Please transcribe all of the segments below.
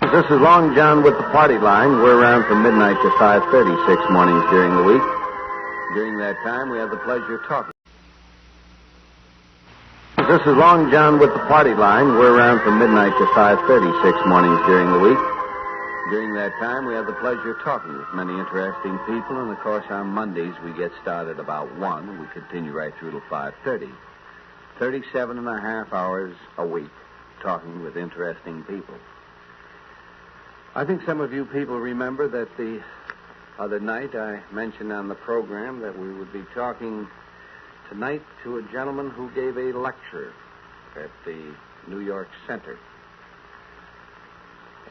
This is Long John with the party line. We're around from midnight to 5:30 6 mornings during the week. During that time, we have the pleasure of talking. This is Long John with the party line. We're around from midnight to 5:30 6 mornings during the week. During that time, we have the pleasure of talking with many interesting people, and of course, on Mondays, we get started about 1, and we continue right through till 5:30. 37 and a half hours a week talking with interesting people. I think some of you people remember that the other night I mentioned on the program that we would be talking tonight to a gentleman who gave a lecture at the New York Center.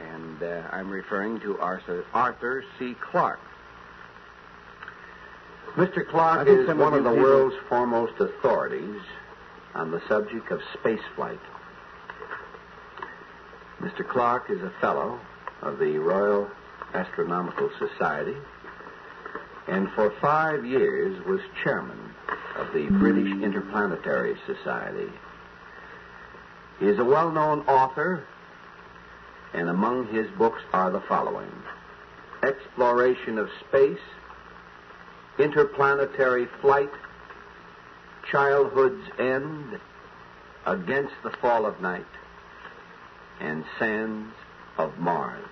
And I'm referring to Arthur C. Clarke. Mr. Clarke is one of the world's foremost authorities on the subject of spaceflight. Mr. Clarke is a fellow of the Royal Astronomical Society, and for 5 years was chairman of the British Interplanetary Society. He is a well-known author, and among his books are the following: Exploration of Space, Interplanetary Flight, Childhood's End, Against the Fall of Night, and Sands of Mars.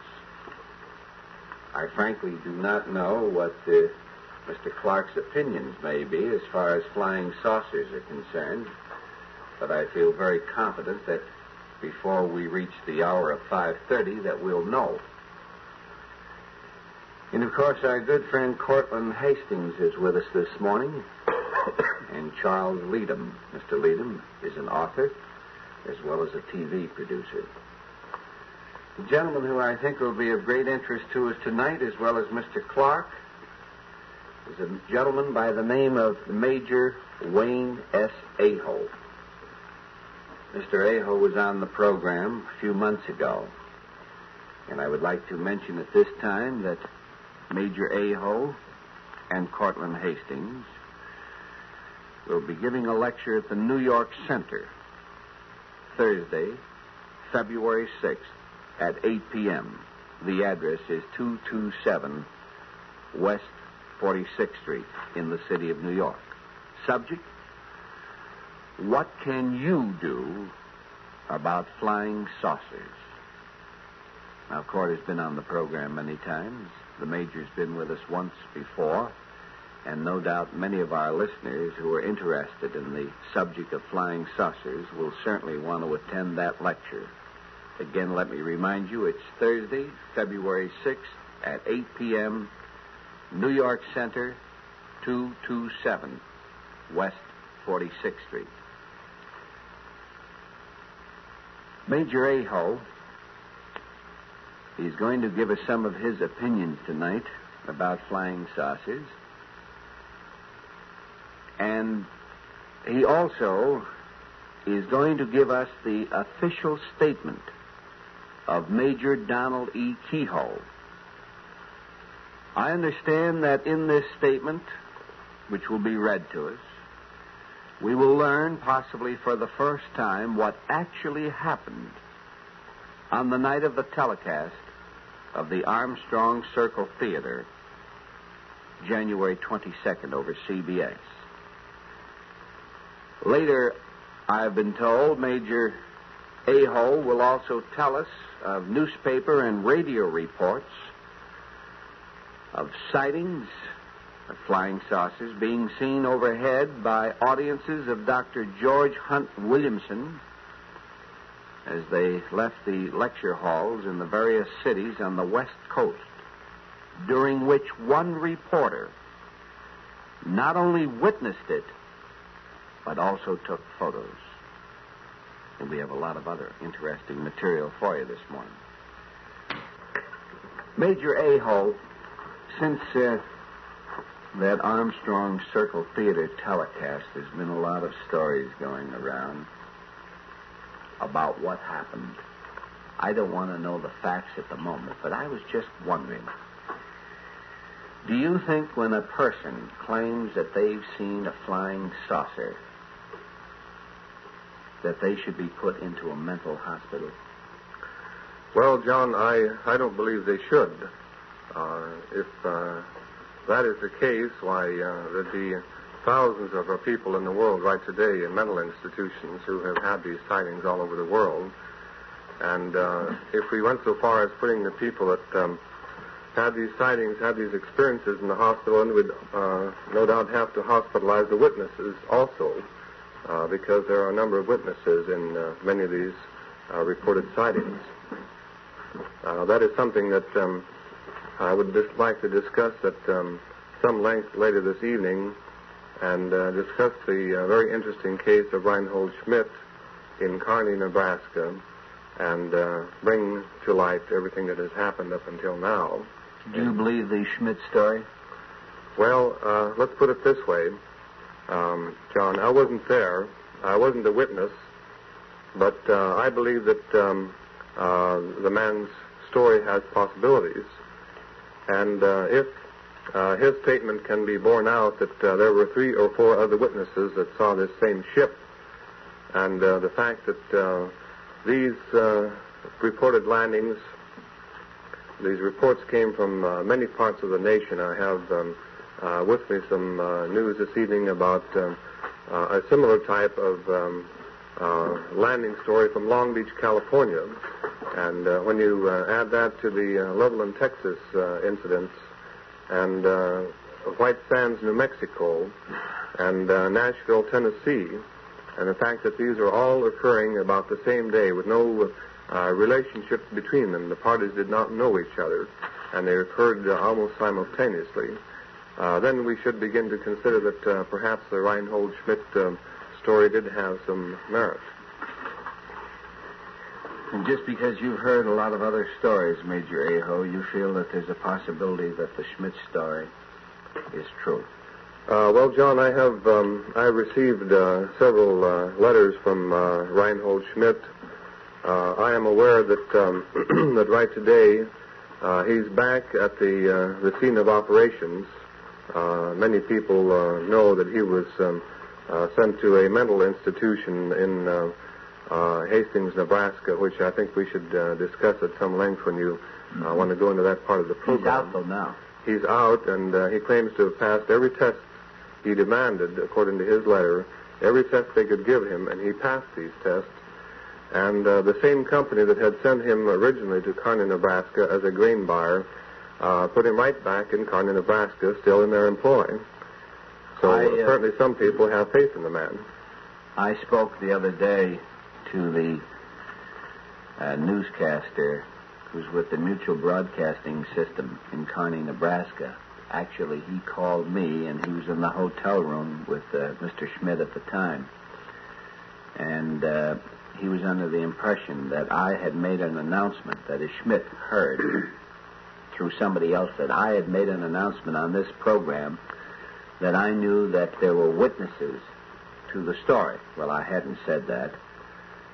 I frankly do not know what Mr. Clarke's opinions may be as far as flying saucers are concerned, but I feel very confident that before we reach the hour of 5:30 that we'll know. And of course, our good friend Cortland Hastings is with us this morning, and Charles Leadham. Mr. Leadham is an author as well as a TV producer. The gentleman who I think will be of great interest to us tonight, as well as Mr. Clarke, is a gentleman by the name of Major Wayne S. Aho. Mr. Aho was on the program a few months ago, and I would like to mention at this time that Major Aho and Cortland Hastings will be giving a lecture at the New York Center Thursday, February 6th at 8 p.m. The address is 227 West 46th Street in the city of New York. Subject: what can you do about flying saucers? Now, Court has been on the program many times. The Major's been with us once before, and no doubt many of our listeners who are interested in the subject of flying saucers will certainly want to attend that lecture. Again, let me remind you, it's Thursday, February 6th at 8 p.m., New York Center, 227 West 46th Street. Major Aho is going to give us some of his opinions tonight about flying saucers. And he also is going to give us the official statement of Major Donald E. Kehoe. I understand that in this statement, which will be read to us, we will learn, possibly for the first time, what actually happened on the night of the telecast of the Armstrong Circle Theater, January 22nd, over CBS. Later, I've been told Major Aho will also tell us of newspaper and radio reports of sightings of flying saucers being seen overhead by audiences of Dr. George Hunt Williamson as they left the lecture halls in the various cities on the West Coast, during which one reporter not only witnessed it, but also took photos. And we have a lot of other interesting material for you this morning. Major Aho, since that Armstrong Circle Theater telecast, there's been a lot of stories going around about what happened. I don't want to know the facts at the moment, but I was just wondering, do you think when a person claims that they've seen a flying saucer, that they should be put into a mental hospital? Well, John, I don't believe they should. If that is the case, why, there'd be thousands of our people in the world right today in mental institutions who have had these sightings all over the world. And if we went so far as putting the people that had these sightings, had these experiences in the hospital, and we'd no doubt have to hospitalize the witnesses also, because there are a number of witnesses in many of these reported sightings. That is something that I would just like to discuss at some length later this evening, and discuss the very interesting case of Reinhold Schmidt in Kearney, Nebraska, and bring to light everything that has happened up until now. Do you believe the Schmidt story? Well, let's put it this way, John. I wasn't there. I wasn't a witness, but I believe that the man's story has possibilities. And if his statement can be borne out that there were 3 or 4 other witnesses that saw this same ship, and the fact that these reported landings, these reports came from many parts of the nation. I have with me some news this evening about a similar type of landing story from Long Beach, California. And when you add that to the Loveland, Texas incidents, and White Sands, New Mexico, and Nashville, Tennessee, and the fact that these are all occurring about the same day with no relationship between them. The parties did not know each other, and they occurred almost simultaneously. Then we should begin to consider that perhaps the Reinhold Schmidt story did have some merit. And just because you've heard a lot of other stories, Major Aho, you feel that there's a possibility that the Schmidt story is true? Well, John, I have received several letters from Reinhold Schmidt. I am aware that that right today he's back at the scene of operations. Many people know that he was sent to a mental institution in Hastings, Nebraska, which I think we should discuss at some length when you want to go into that part of the program. He's out, though, now. He's out, and he claims to have passed every test he demanded, according to his letter, every test they could give him, and he passed these tests. And the same company that had sent him originally to Kearney, Nebraska as a grain buyer put him right back in Kearney, Nebraska, still in their employ. So certainly some people have faith in the man. I spoke the other day to the newscaster who's with the Mutual Broadcasting System in Kearney, Nebraska. Actually, he called me, and he was in the hotel room with Mr. Schmidt at the time. And he was under the impression that I had made an announcement, that is, Schmidt heard through somebody else, that I had made an announcement on this program that I knew that there were witnesses to the story. Well, I hadn't said that.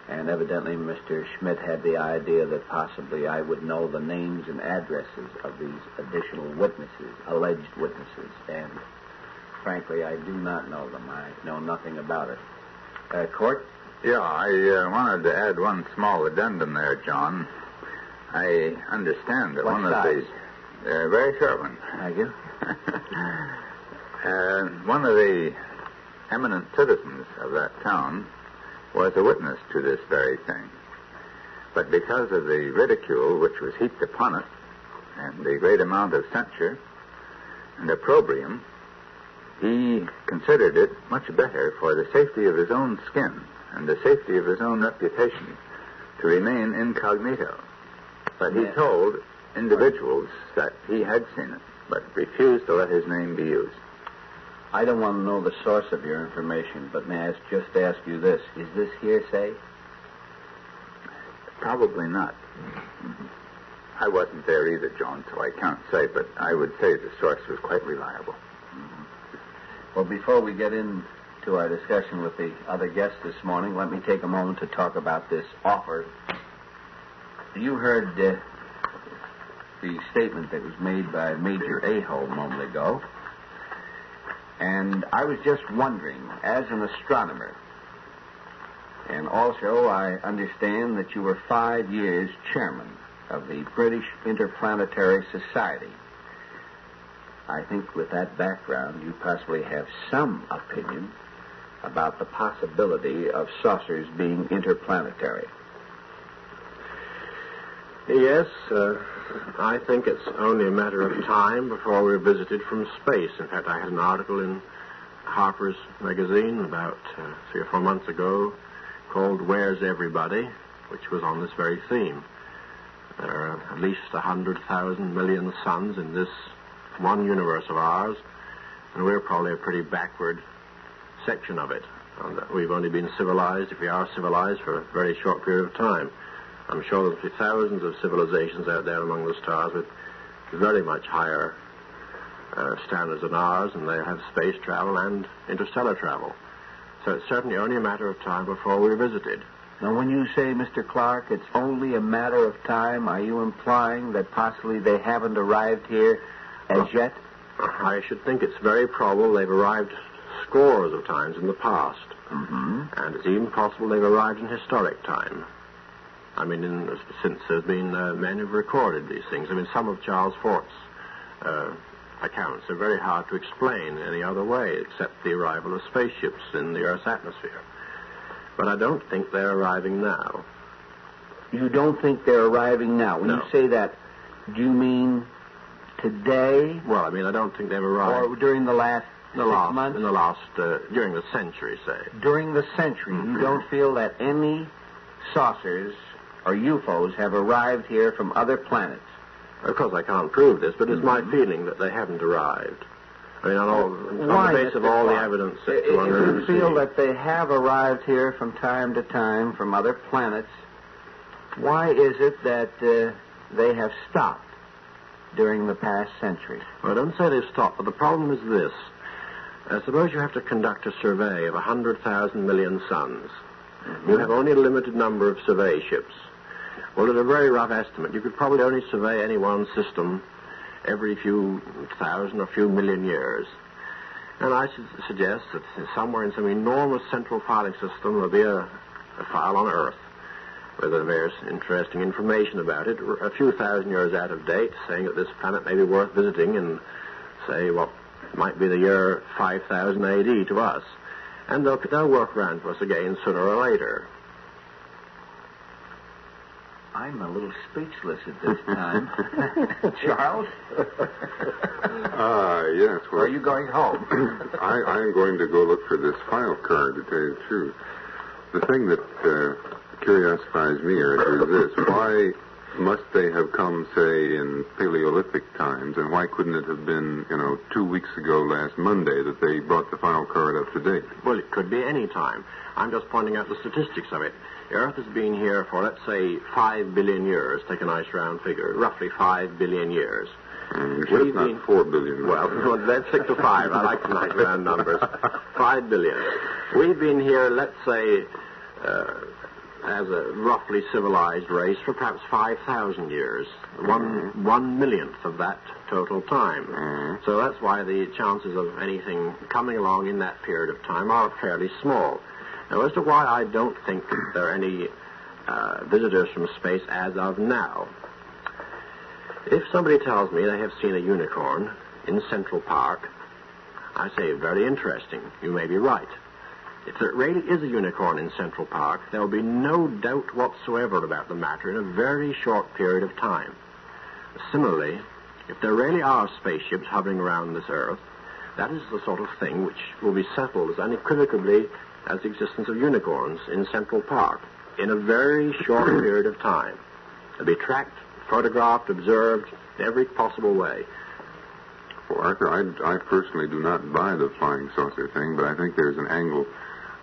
And evidently Mr. Schmidt had the idea that possibly I would know the names and addresses of these additional witnesses, alleged witnesses. And frankly, I do not know them. I know nothing about it. Court? Yeah, I wanted to add one small addendum there, John. I understand that What size? Very short one. Thank you. One of the eminent citizens of that town was a witness to this very thing. But because of the ridicule which was heaped upon it, and the great amount of censure and opprobrium, he considered it much better for the safety of his own skin and the safety of his own reputation to remain incognito. But he told individuals that he had seen it, but refused to let his name be used. I don't want to know the source of your information, but may I just ask you this. Is this hearsay? Probably not. I wasn't there either, John, so I can't say, but I would say the source was quite reliable. Well, before we get into our discussion with the other guests this morning, let me take a moment to talk about this offer. You heard the statement that was made by Major Aho a moment ago. And I was just wondering, as an astronomer, and also I understand that you were 5 years chairman of the British Interplanetary Society. I think with that background, you possibly have some opinion about the possibility of saucers being interplanetary. Yes, I think it's only a matter of time before we're visited from space. In fact, I had an article in Harper's Magazine about 3 or 4 months ago called Where's Everybody?, which was on this very theme. There are at least 100,000 million suns in this one universe of ours, and we're probably a pretty backward section of it. And we've only been civilized, if we are civilized, for a very short period of time. I'm sure there'll be thousands of civilizations out there among the stars with very much higher standards than ours, and they have space travel and interstellar travel. So it's certainly only a matter of time before we're visited. Now, when you say, Mr. Clarke, it's only a matter of time, are you implying that possibly they haven't arrived here as yet? I should think it's very probable they've arrived scores of times in the past. Mm-hmm. And it's even possible they've arrived in historic time. I mean, since there's been men who've recorded these things. I mean, some of Charles Fort's accounts are very hard to explain any other way except the arrival of spaceships in the Earth's atmosphere. But I don't think they're arriving now. You don't think they're arriving now? When you say that, do you mean today? Well, I mean, I don't think they've arrived. Or during the last 6 months? In the last, during the century, say. During the century. Mm-hmm. You don't feel that any saucers or UFOs have arrived here from other planets? Of course, I can't prove this, but it's my feeling that they haven't arrived. I mean, on the basis of all the evidence that you feel that they have arrived here from time to time from other planets, why is it that they have stopped during the past century? Well, I don't say they've stopped, but the problem is this. Suppose you have to conduct a survey of 100,000 million suns. Mm-hmm. You have only a limited number of survey ships. Well, at a very rough estimate, you could probably only survey any one system every few thousand or few million years. And I should suggest that somewhere in some enormous central filing system there'll be a file on Earth with various interesting information about it, a few thousand years out of date, saying that this planet may be worth visiting in, say, what might be the year 5000 AD to us. And they'll work around for us again sooner or later. I'm a little speechless at this time. Charles? Yes. Well, are you going home? I'm going to go look for this file card, to tell you the truth. The thing that curiosifies me, Eric, is this. Why must they have come, say, in Paleolithic times, and why couldn't it have been, 2 weeks ago last Monday that they brought the file card up to date? Well, it could be any time. I'm just pointing out the statistics of it. The Earth has been here for, let's say, 5 billion years. Take a nice round figure. Roughly 5 billion years. Sure it's not 4 billion. Well, let's stick to 5. I like the nice round numbers. 5 billion. We've been here, let's say, as a roughly civilized race for perhaps 5,000 years. One millionth of that total time. So that's why the chances of anything coming along in that period of time are fairly small. Now, as to why I don't think there are any visitors from space as of now, if somebody tells me they have seen a unicorn in Central Park, I say, very interesting. You may be right. If there really is a unicorn in Central Park, there will be no doubt whatsoever about the matter in a very short period of time. Similarly, if there really are spaceships hovering around this Earth, that is the sort of thing which will be settled as unequivocally as the existence of unicorns in Central Park in a very short period of time. They'll be tracked, photographed, observed in every possible way. Well, Arthur, I personally do not buy the flying saucer thing, but I think there's an angle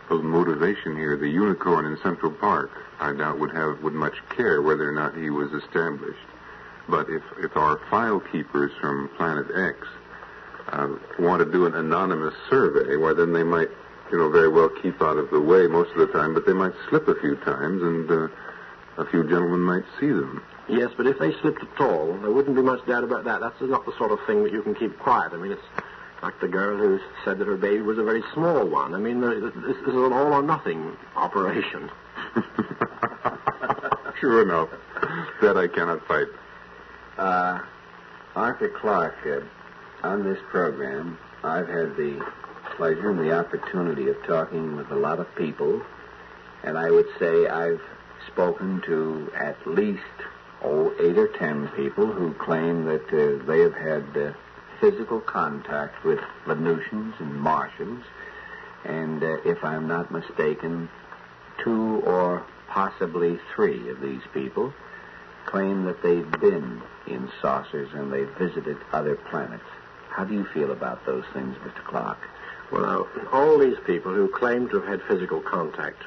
of motivation here. The unicorn in Central Park, I doubt would much care whether or not he was established. But if our file keepers from Planet X want to do an anonymous survey, well, then they might, very well keep out of the way most of the time, but they might slip a few times, and a few gentlemen might see them. Yes, but if they slipped at all, there wouldn't be much doubt about that. That's not the sort of thing that you can keep quiet. I mean, it's like the girl who said that her baby was a very small one. I mean, this is an all-or-nothing operation. Sure enough. That I cannot fight. Arthur Clarke, on this program, I've had the pleasure and the opportunity of talking with a lot of people, and I would say I've spoken to at least 8 or 10 people who claim that they have had physical contact with Venusians and Martians, and if I'm not mistaken, 2 or possibly 3 of these people claim that they've been in saucers and they've visited other planets. How do you feel about those things, Mr. Clarke? Well, all these people who claim to have had physical contact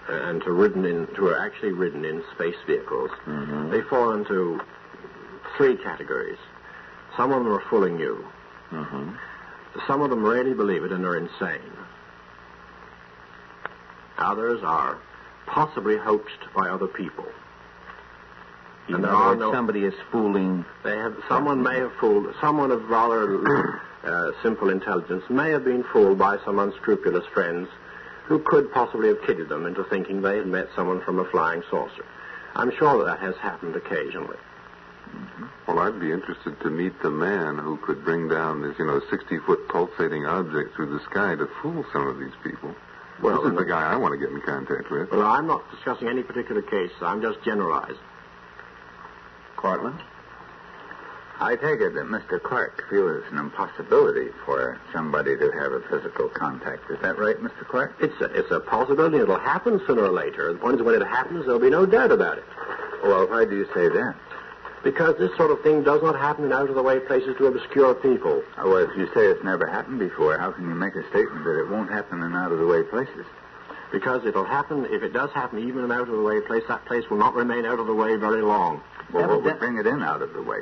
and to are actually ridden in space vehicles, they fall into 3 categories. Some of them are fooling you. Some of them really believe it and are insane. Others are possibly hoaxed by other people. And there are somebody is fooling. Someone may have fooled. Someone of rather simple intelligence may have been fooled by some unscrupulous friends who could possibly have kidded them into thinking they had met someone from a flying saucer. I'm sure that has happened occasionally. Well, I'd be interested to meet the man who could bring down this, 60-foot pulsating object through the sky to fool some of these people. Well, this is the guy I want to get in contact with. Well, I'm not discussing any particular case. I'm just generalizing. Cortlandt? I take it that Mr. Clarke feels it's an impossibility for somebody to have a physical contact. Is that right, Mr. Clarke? It's a possibility. It'll happen sooner or later. The point is, when it happens, there'll be no doubt about it. Well, why do you say that? Because this sort of thing does not happen in out-of-the-way places to obscure people. Oh, well, if you say it's never happened before, how can you make a statement that it won't happen in out-of-the-way places? Because it'll happen, if it does happen even in an out-of-the-way place, that place will not remain out of the way very long. Well, what would bring it in out of the way?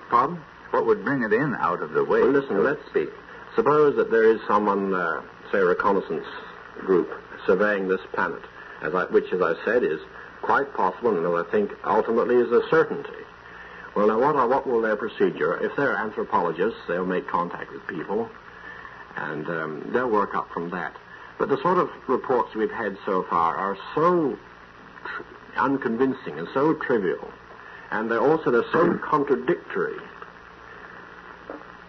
Pardon? What would bring it in out of the way? Well, listen, let's speak. Suppose that there is someone, say a reconnaissance group, surveying this planet, which, as I said, is quite possible, and I think ultimately is a certainty. Well, now, what will their procedure? If they're anthropologists, they'll make contact with people, and they'll work up from that. But the sort of reports we've had so far are so unconvincing and so trivial, and they're so contradictory.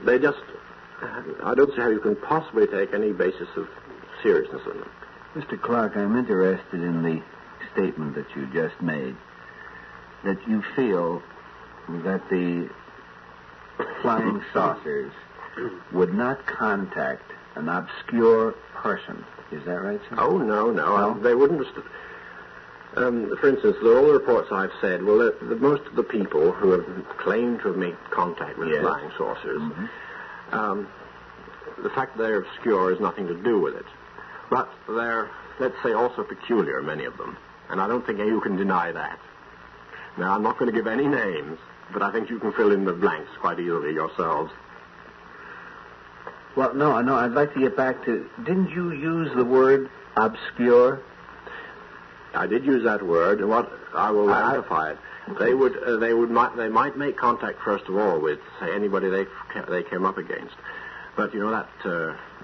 I don't see how you can possibly take any basis of seriousness in them. Mr. Clarke, I'm interested in the statement that you just made, that you feel that the flying saucers would not contact an obscure person. Is that right, sir? Oh, no. They wouldn't have... for instance, all the reports I've said, most of the people who have claimed to have made contact with flying saucers, the fact that they're obscure has nothing to do with it. But they're, let's say, also peculiar, many of them. And I don't think you can deny that. Now, I'm not going to give any names, but I think you can fill in the blanks quite easily yourselves. Well, no, I'd like to get back to... Didn't you use the word obscure? I did use that word, and what I will amplify it. They might make contact first of all with, say, anybody they came up against. But you know that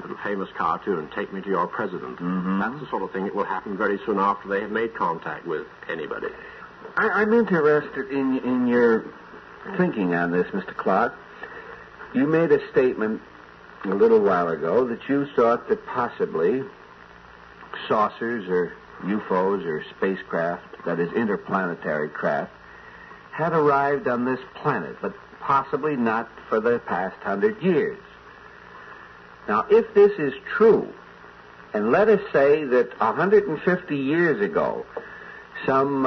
little famous cartoon, "Take Me to Your President." That's the sort of thing that will happen very soon after they have made contact with anybody. I'm interested in your thinking on this, Mr. Clarke. You made a statement a little while ago that you thought that possibly saucers or UFOs or spacecraft, that is interplanetary craft, had arrived on this planet, but possibly not for the past 100 years. Now, if this is true, and let us say that 150 years ago, some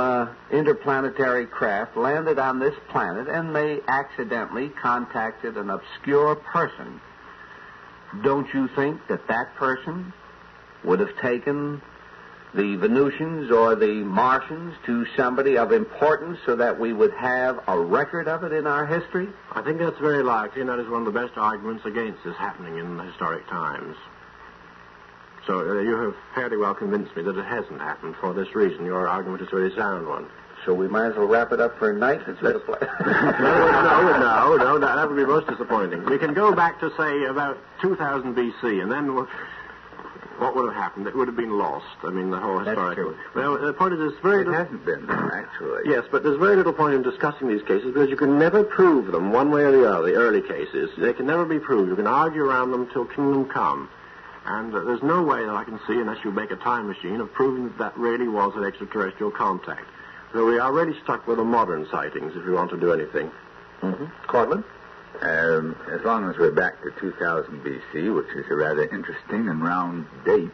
interplanetary craft landed on this planet and they accidentally contacted an obscure person, don't you think that that person would have taken the Venusians or the Martians to somebody of importance so that we would have a record of it in our history? I think that's very likely, and that is one of the best arguments against this happening in historic times. So you have fairly well convinced me that it hasn't happened for this reason. Your argument is a very sound one. So we might as well wrap it up for a night instead of play. No, that would be most disappointing. We can go back to, say, about 2000 B.C., and then what would have happened? It would have been lost. I mean, the whole historical... That's Well, the point is, it hasn't been, actually. Yes, but there's very little point in discussing these cases because you can never prove them one way or the other, the early cases. They can never be proved. You can argue around them till kingdom come. And there's no way that I can see, unless you make a time machine, of proving that that really was an extraterrestrial contact. So we are really stuck with the modern sightings if we want to do anything. Mm-hmm. Cortland? As long as we're back to 2000 B.C., which is a rather interesting and round date.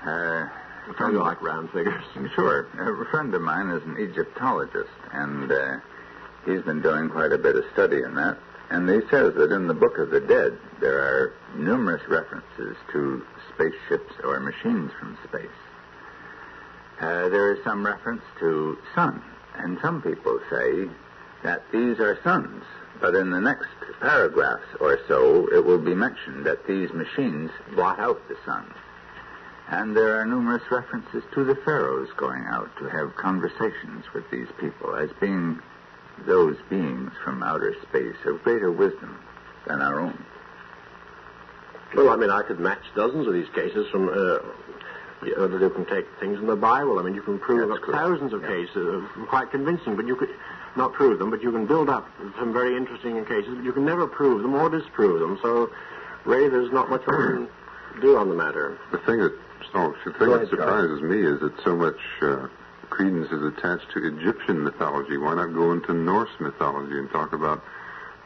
How do you like round figures? Sure. A friend of mine is an Egyptologist, and he's been doing quite a bit of study in that. And he says that in the Book of the Dead, there are numerous references to spaceships or machines from space. There is some reference to sun, and some people say that these are suns. But in the next paragraphs or so, it will be mentioned that these machines blot out the sun. And there are numerous references to the pharaohs going out to have conversations with these people as being those beings from outer space of greater wisdom than our own. Well, I mean, I could match dozens of these cases from... you can take things in the Bible. I mean, you can prove thousands of cases, quite convincing, but you could not prove them, but you can build up some very interesting cases, but you can never prove them or disprove them. So, really, there's not much we can do on the matter. The thing that surprises me is that so much credence is attached to Egyptian mythology. Why not go into Norse mythology and talk about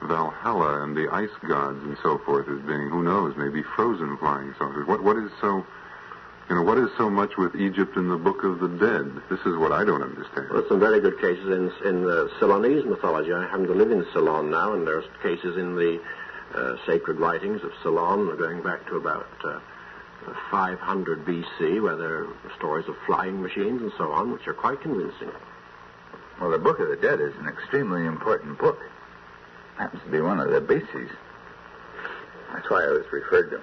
Valhalla and the ice gods and so forth as being, who knows, maybe frozen flying saucers? What is so much with Egypt in the Book of the Dead? This is what I don't understand. Well, there's some very good cases in the Ceylonese mythology. I happen to live in Ceylon now, and there's cases in the sacred writings of Ceylon going back to about 500 B.C., where there are stories of flying machines and so on, which are quite convincing. Well, the Book of the Dead is an extremely important book. Happens to be one of the bases. That's why I was referred to.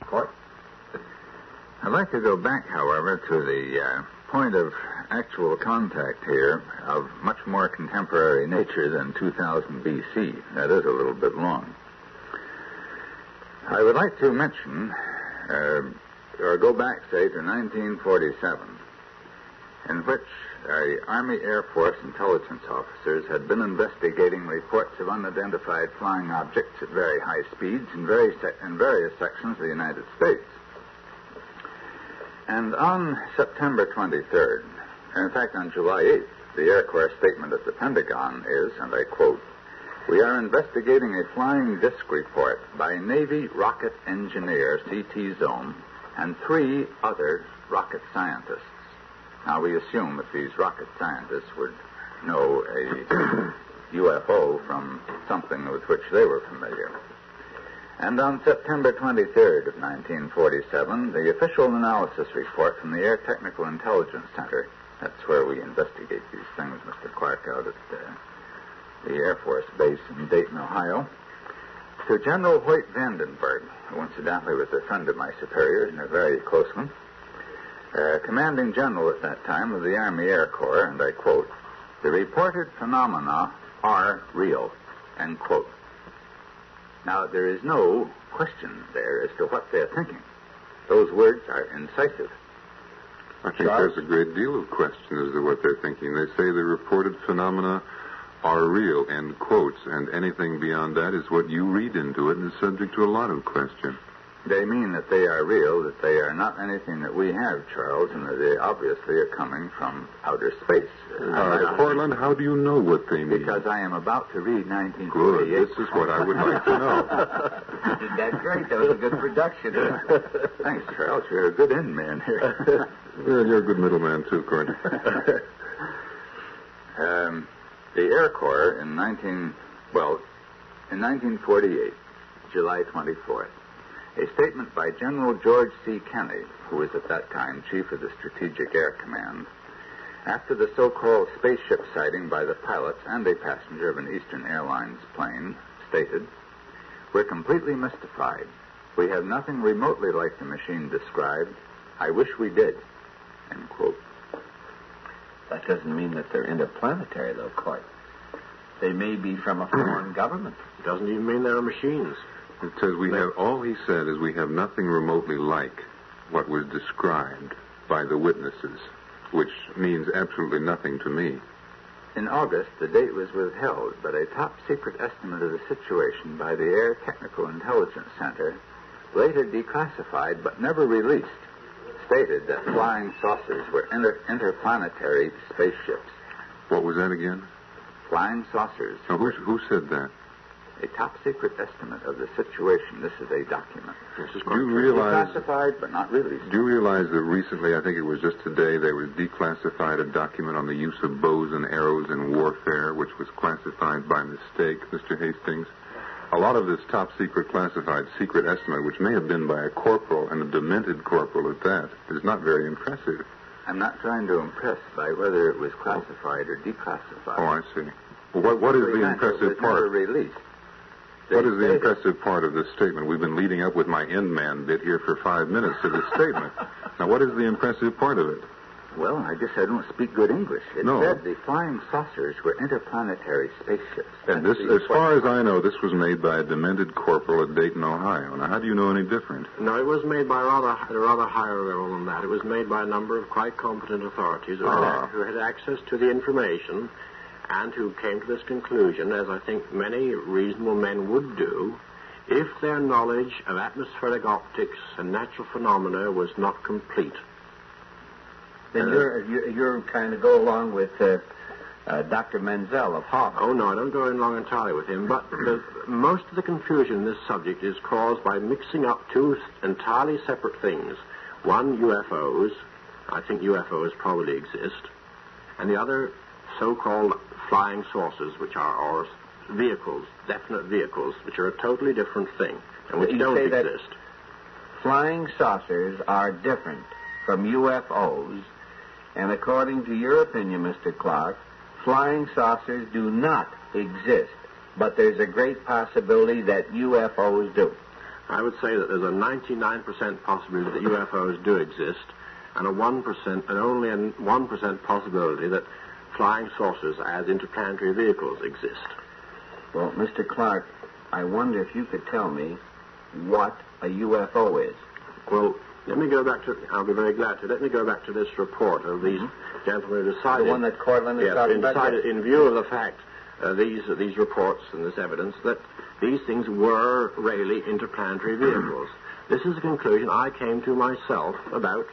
Court? I'd like to go back, however, to the point of actual contact here of much more contemporary nature than 2000 B.C. That is a little bit long. I would like to mention, or go back, say, to 1947, in which Army Air Force intelligence officers had been investigating reports of unidentified flying objects at very high speeds in various sections of the United States. And on September 23rd, in fact on July 8th, the Air Corps statement at the Pentagon is, and I quote, "We are investigating a flying disc report by Navy rocket engineer C.T. Zone and 3 other rocket scientists." Now, we assume that these rocket scientists would know a UFO from something with which they were familiar. And on September 23rd of 1947, the official analysis report from the Air Technical Intelligence Center, that's where we investigate these things, Mr. Clarke, out at the Air Force Base in Dayton, Ohio, to General Hoyt Vandenberg, who incidentally was a friend of my superior and a very close one, commanding general at that time of the Army Air Corps, and I quote, "The reported phenomena are real," end quote. Now, there is no question there as to what they're thinking. Those words are incisive. I think there's a great deal of question as to what they're thinking. They say the reported phenomena are real, end quotes, and anything beyond that is what you read into it and is subject to a lot of question. They mean that they are real, that they are not anything that we have, Charles, and that they obviously are coming from outer space. Portland, how do you know what they mean? Because I am about to read 1948. Good. This is what I would like to know. You did that great. That was a good production. Thanks, Charles. You're a good end man here. Well, you're a good middleman, too, Courtney. The Air Corps in 1948, July 24th, a statement by General George C. Kenney, who was at that time chief of the Strategic Air Command, after the so-called spaceship sighting by the pilots and a passenger of an Eastern Airlines plane, stated, "We're completely mystified. We have nothing remotely like the machine described. I wish we did," end quote. That doesn't mean that they're interplanetary, though, Clarke. They may be from a foreign government. It doesn't even mean they're machines. It says all he said is we have nothing remotely like what was described by the witnesses, which means absolutely nothing to me. In August, the date was withheld, but a top-secret estimate of the situation by the Air Technical Intelligence Center, later declassified but never released, stated that flying saucers were interplanetary spaceships. What was that again? Flying saucers. Now, who said that? A top-secret estimate of the situation. This is a document. Do you realize... Declassified, but not released. Do you realize that recently, I think it was just today, they was declassified a document on the use of bows and arrows in warfare, which was classified by mistake, Mr. Hastings? A lot of this top-secret classified secret estimate, which may have been by a corporal, and a demented corporal at that, is not very impressive. I'm not trying to impress by whether it was classified or declassified. Oh, I see. Well, what is the impressive part? Never released. What is the impressive part of this statement? We've been leading up with my end man bit here for 5 minutes to this statement. Now, what is the impressive part of it? Well, I don't speak good English. It said the flying saucers were interplanetary spaceships. And this, as far as I know, this was made by a demented corporal at Dayton, Ohio. Now, how do you know any different? No, it was made by a rather higher level than that. It was made by a number of quite competent authorities who had access to the information and who came to this conclusion, as I think many reasonable men would do, if their knowledge of atmospheric optics and natural phenomena was not complete. Then you're kind of go along with Dr. Menzel of Harvard. Oh, no, I don't go along entirely with him, but most of the confusion in this subject is caused by mixing up two entirely separate things. One, UFOs. I think UFOs probably exist. And the other, so-called flying saucers, which are vehicles, definite vehicles, which are a totally different thing, and which don't exist. Flying saucers are different from UFOs, and according to your opinion, Mr. Clarke, flying saucers do not exist, but there's a great possibility that UFOs do. I would say that there's a 99% possibility that UFOs do exist, and only a 1% possibility that flying saucers as interplanetary vehicles exist. Well, Mr. Clarke, I wonder if you could tell me what a UFO is. Well, I'll be very glad to. Let me go back to this report of these gentlemen who decided... The one that Cortland is talking about? Decided, in view of the fact, these reports and this evidence, that these things were really interplanetary vehicles. This is a conclusion I came to myself about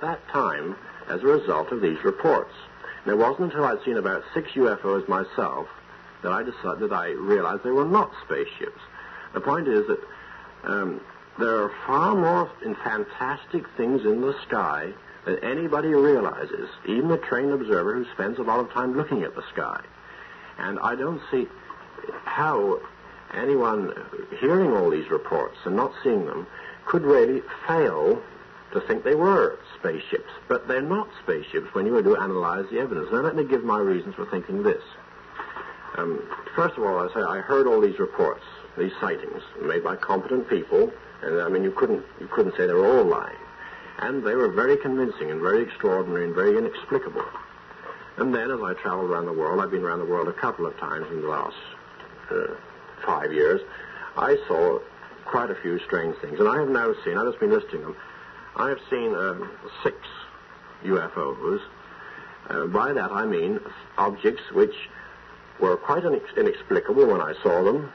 that time as a result of these reports. And it wasn't until I'd seen about 6 UFOs myself that I realized they were not spaceships. The point is that there are far more fantastic things in the sky than anybody realizes, even a trained observer who spends a lot of time looking at the sky. And I don't see how anyone hearing all these reports and not seeing them could really fail to think they were spaceships. But they're not spaceships when you do analyze the evidence. Now, let me give my reasons for thinking this. First of all, I heard all these reports, these sightings, made by competent people, and I mean, you couldn't say they were all lying. And they were very convincing and very extraordinary and very inexplicable. And then, as I traveled around the world, I've been around the world a couple of times in the last 5 years, I saw quite a few strange things. And I have now seen, I've just been listing them, I have seen 6 UFOs. By that I mean objects which were quite inexplicable when I saw them,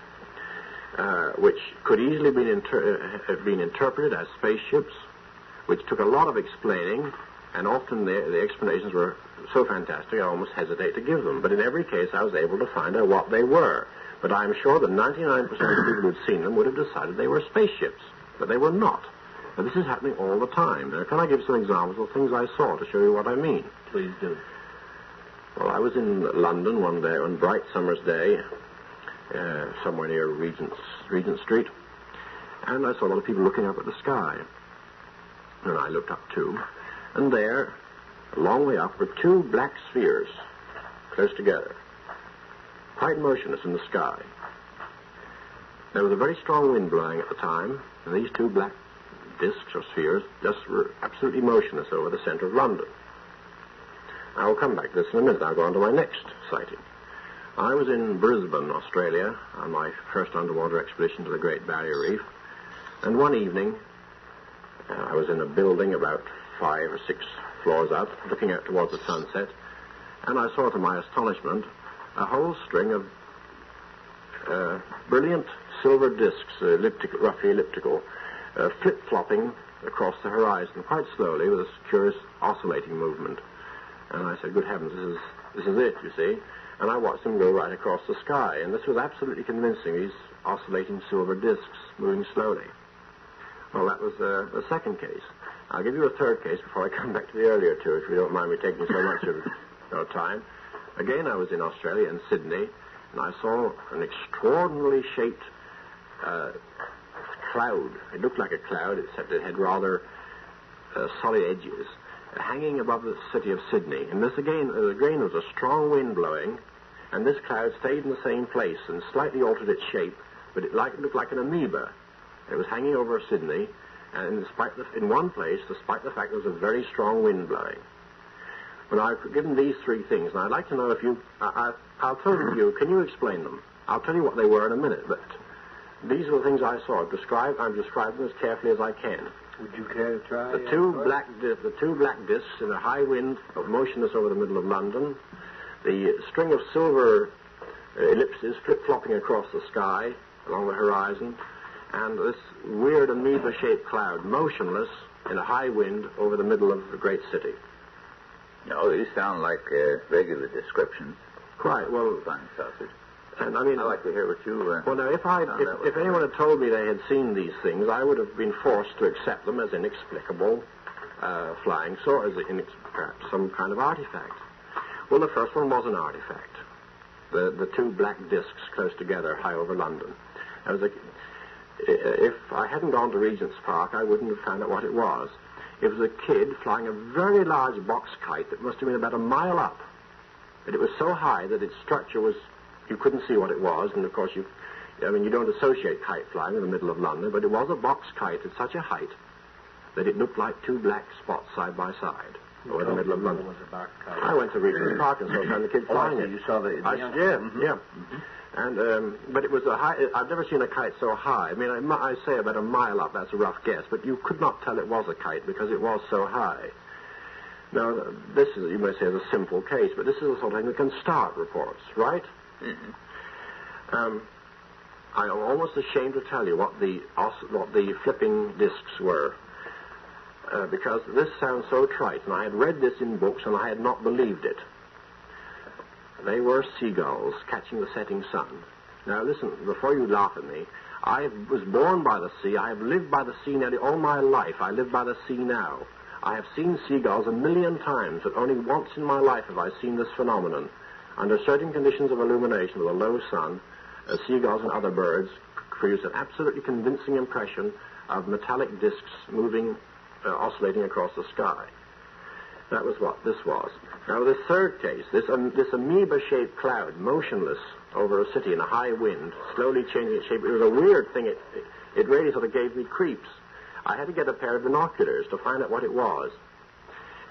which could easily have been interpreted as spaceships, which took a lot of explaining, and often the explanations were so fantastic I almost hesitate to give them. But in every case I was able to find out what they were. But I'm sure that 99% of the people who'd seen them would have decided they were spaceships, but they were not. Now, this is happening all the time. Now, can I give some examples of things I saw to show you what I mean? Please do. Well, I was in London one day, one bright summer's day, somewhere near Regent Street, and I saw a lot of people looking up at the sky. And I looked up too, and there, a long way up, were 2 black spheres, close together, quite motionless in the sky. There was a very strong wind blowing at the time, and these 2 black discs or spheres just were absolutely motionless over the center of London. I will come back to this in a minute. I'll go on to my next sighting. I was in Brisbane, Australia, on my first underwater expedition to the Great Barrier Reef. And one evening, I was in a building about 5 or 6 floors up, looking out towards the sunset, and I saw, to my astonishment, a whole string of brilliant silver discs, roughly elliptical, flip-flopping across the horizon quite slowly with a curious oscillating movement. And I said, good heavens, this is it, you see. And I watched them go right across the sky, and this was absolutely convincing, these oscillating silver discs moving slowly. Well, that was the second case. I'll give you a third case before I come back to the earlier two, if you don't mind me taking so much of your time. Again, I was in Australia, in Sydney, and I saw an extraordinarily shaped cloud. It looked like a cloud, except it had rather solid edges, hanging above the city of Sydney. And this again was a strong wind blowing, and this cloud stayed in the same place and slightly altered its shape, but it looked like an amoeba. It was hanging over Sydney, and in one place, despite the fact there was a very strong wind blowing. Well, I've given these three things, and I'd like to know if you... I'll tell them to you. Can you explain them? I'll tell you what they were in a minute, but these are the things I saw. I'm describing them as carefully as I can. Would you care to try? The two black discs in a high wind, motionless over the middle of London. The string of silver ellipses flip-flopping across the sky along the horizon. And this weird amoeba-shaped cloud, motionless in a high wind over the middle of the great city. No, these sound like regular descriptions. Quite, well... Flying saucers. And I mean... I'd like to hear what you... well, now, if anyone had told me they had seen these things, I would have been forced to accept them as inexplicable flying saucers, perhaps some kind of artifact. Well, the first one was an artifact. The two black discs close together, high over London. If I hadn't gone to Regent's Park, I wouldn't have found out what it was. It was a kid flying a very large box kite that must have been about a mile up. But it was so high that its structure was... You couldn't see what it was, and of course you don't associate kite flying in the middle of London, but it was a box kite at such a height that it looked like two black spots side by side over the middle of London. Was a box kite. I went to Regent's Park and saw the kid flying it. You saw the... Yeah. Mm-hmm. And but it was a high. I've never seen a kite so high. I mean, I say about a mile up. That's a rough guess, but you could not tell it was a kite because it was so high. Now, this is, you may say, is a simple case, but this is the sort of thing that can start reports, right? Mm-hmm. I'm almost ashamed to tell you what the flipping discs were, because this sounds so trite, and I had read this in books, and I had not believed it. They were seagulls catching the setting sun. Now, listen, before you laugh at me, I was born by the sea. I have lived by the sea nearly all my life. I live by the sea now. I have seen seagulls 1,000,000 times, but only once in my life have I seen this phenomenon. Under certain conditions of illumination with a low sun, seagulls and other birds produce an absolutely convincing impression of metallic discs moving, oscillating across the sky. That was what this was. Now, the third case, this amoeba-shaped cloud, motionless over a city in a high wind, slowly changing its shape. It was a weird thing. It really sort of gave me creeps. I had to get a pair of binoculars to find out what it was.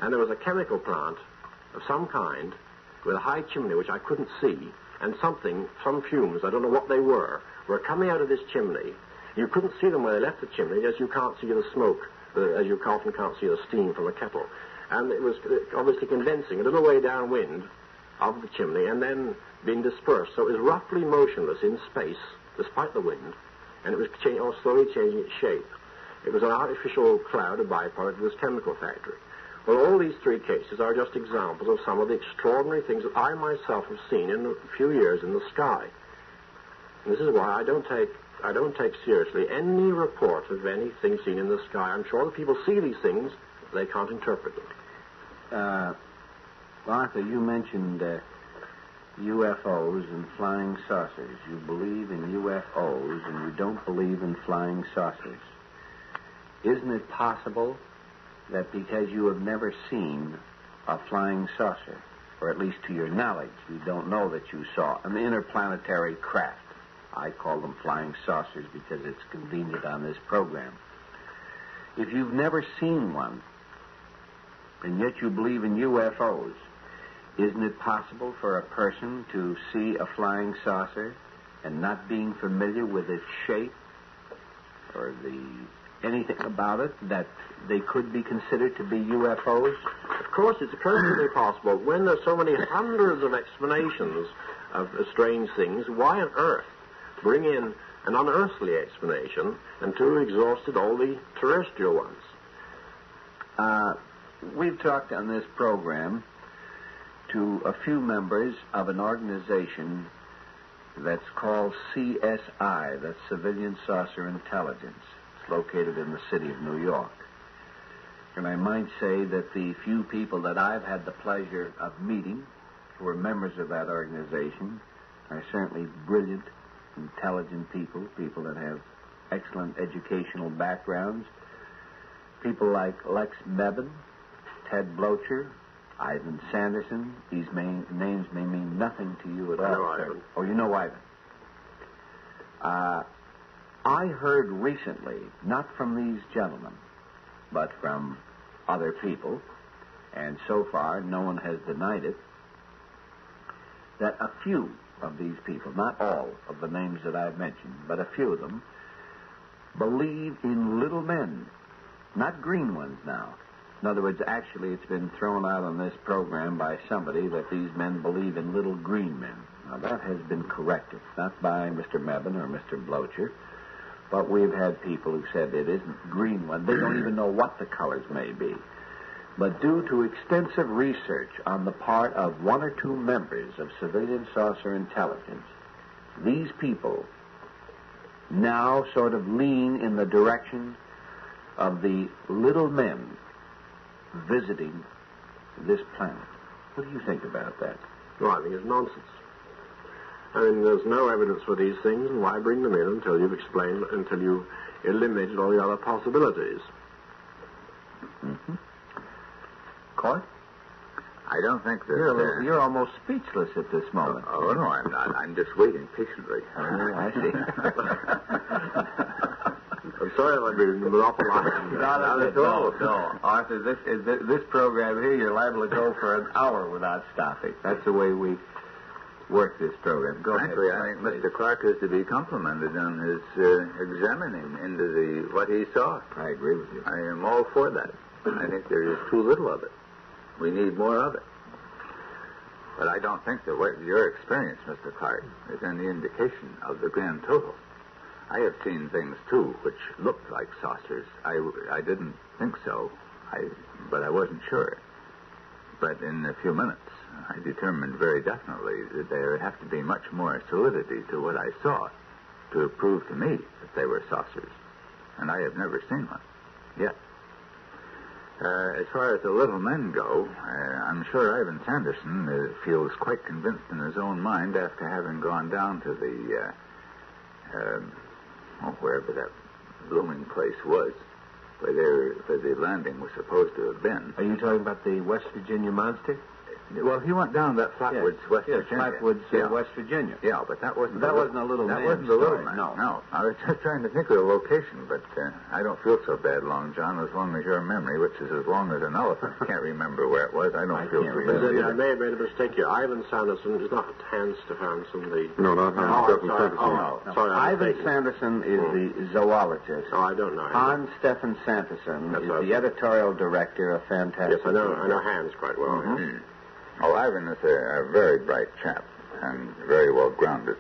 And there was a chemical plant of some kind with a high chimney, which I couldn't see, and some fumes, I don't know what they were coming out of this chimney. You couldn't see them where they left the chimney, as you can't see the smoke, as you often can't see the steam from a kettle. And it was obviously condensing a little way downwind of the chimney and then being dispersed. So it was roughly motionless in space, despite the wind, and it was slowly changing its shape. It was an artificial cloud, a byproduct of this chemical factory. Well, all these three cases are just examples of some of the extraordinary things that I myself have seen in a few years in the sky. And this is why I don't take seriously any report of anything seen in the sky. I'm sure that people see these things, but they can't interpret them. Arthur, you mentioned UFOs and flying saucers. You believe in UFOs and you don't believe in flying saucers. Isn't it possible that because you have never seen a flying saucer, or at least to your knowledge, you don't know that you saw an interplanetary craft? I call them flying saucers because it's convenient on this program. If you've never seen one, and yet you believe in UFOs, Isn't it possible for a person to see a flying saucer and not being familiar with its shape or anything about it that they could be considered to be UFOs? Of course, it's perfectly possible. When there's so many hundreds of explanations of strange things, why on earth bring in an unearthly explanation until we've exhausted all the terrestrial ones? We've talked on this program to a few members of an organization that's called CSI, that's Civilian Saucer Intelligence. It's located in the city of New York. And I might say that the few people that I've had the pleasure of meeting who are members of that organization are certainly brilliant, intelligent people that have excellent educational backgrounds. People like Lex Nebel, Ted Blocher, Ivan Sanderson. These names may mean nothing to you at all. I know Ivan. Oh, you know Ivan. I heard recently, not from these gentlemen, but from other people, and so far no one has denied it, that a few of these people, not all of the names that I've mentioned, but a few of them, believe in little men, not green ones now. In other words, actually it's been thrown out on this program by somebody that these men believe in little green men. Now that has been corrected, not by Mr. Mebane or Mr. Blocher, but we've had people who said it isn't green one. They don't even know what the colors may be. But due to extensive research on the part of one or two members of Civilian Saucer Intelligence, these people now sort of lean in the direction of the little men visiting this planet. What do you think about that? Well, I think it's nonsense. I mean, there's no evidence for these things, and why bring them in until you've explained, until you've eliminated all the other possibilities? Mm-hmm. Clarke? I don't think that... You're almost speechless at this moment. Oh, no, I'm not. I'm just waiting patiently. I see. I'm sorry if I've been monopolizing. Not at all. No, Arthur, this program here, you're liable to go for an hour without stopping. That's the way we work this program. Go Frankly, ahead. I think Mr. Clarke is to be complimented on his examining into what he saw. I agree with you. I am all for that. I think there is too little of it. We need more of it. But I don't think that what your experience, Mr. Clarke, is any indication of the grand total. I have seen things, too, which looked like saucers. I didn't think so, but I wasn't sure. But in a few minutes, I determined very definitely that there would have to be much more solidity to what I saw to prove to me that they were saucers. And I have never seen one yet. As far as the little men go, I'm sure Ivan Sanderson feels quite convinced in his own mind after having gone down to the, wherever that blooming place was, where the landing was supposed to have been. Are you talking about the West Virginia monster? Well, he went down that Flatwoods, West Virginia. Flatwoods, West Virginia. Yeah, but that wasn't a little man. That wasn't a little man. No. I was just trying to think of the location, but I don't feel so bad, Long John, as long as your memory, which is as long as an elephant, can't remember where it was. I don't feel so bad. Then I may have made a mistake here. Ivan Sanderson is not Hans Stefansson, the... No, not Hans Stefansson. Oh, no. Sorry, Ivan Sanderson is the zoologist. Oh, I don't know him. Hans Stefan Sanderson is the editorial director of Fantastic. Yes, I know Hans quite well. Mm-hmm. Yes. Oh, Ivan is a very bright chap and very well grounded.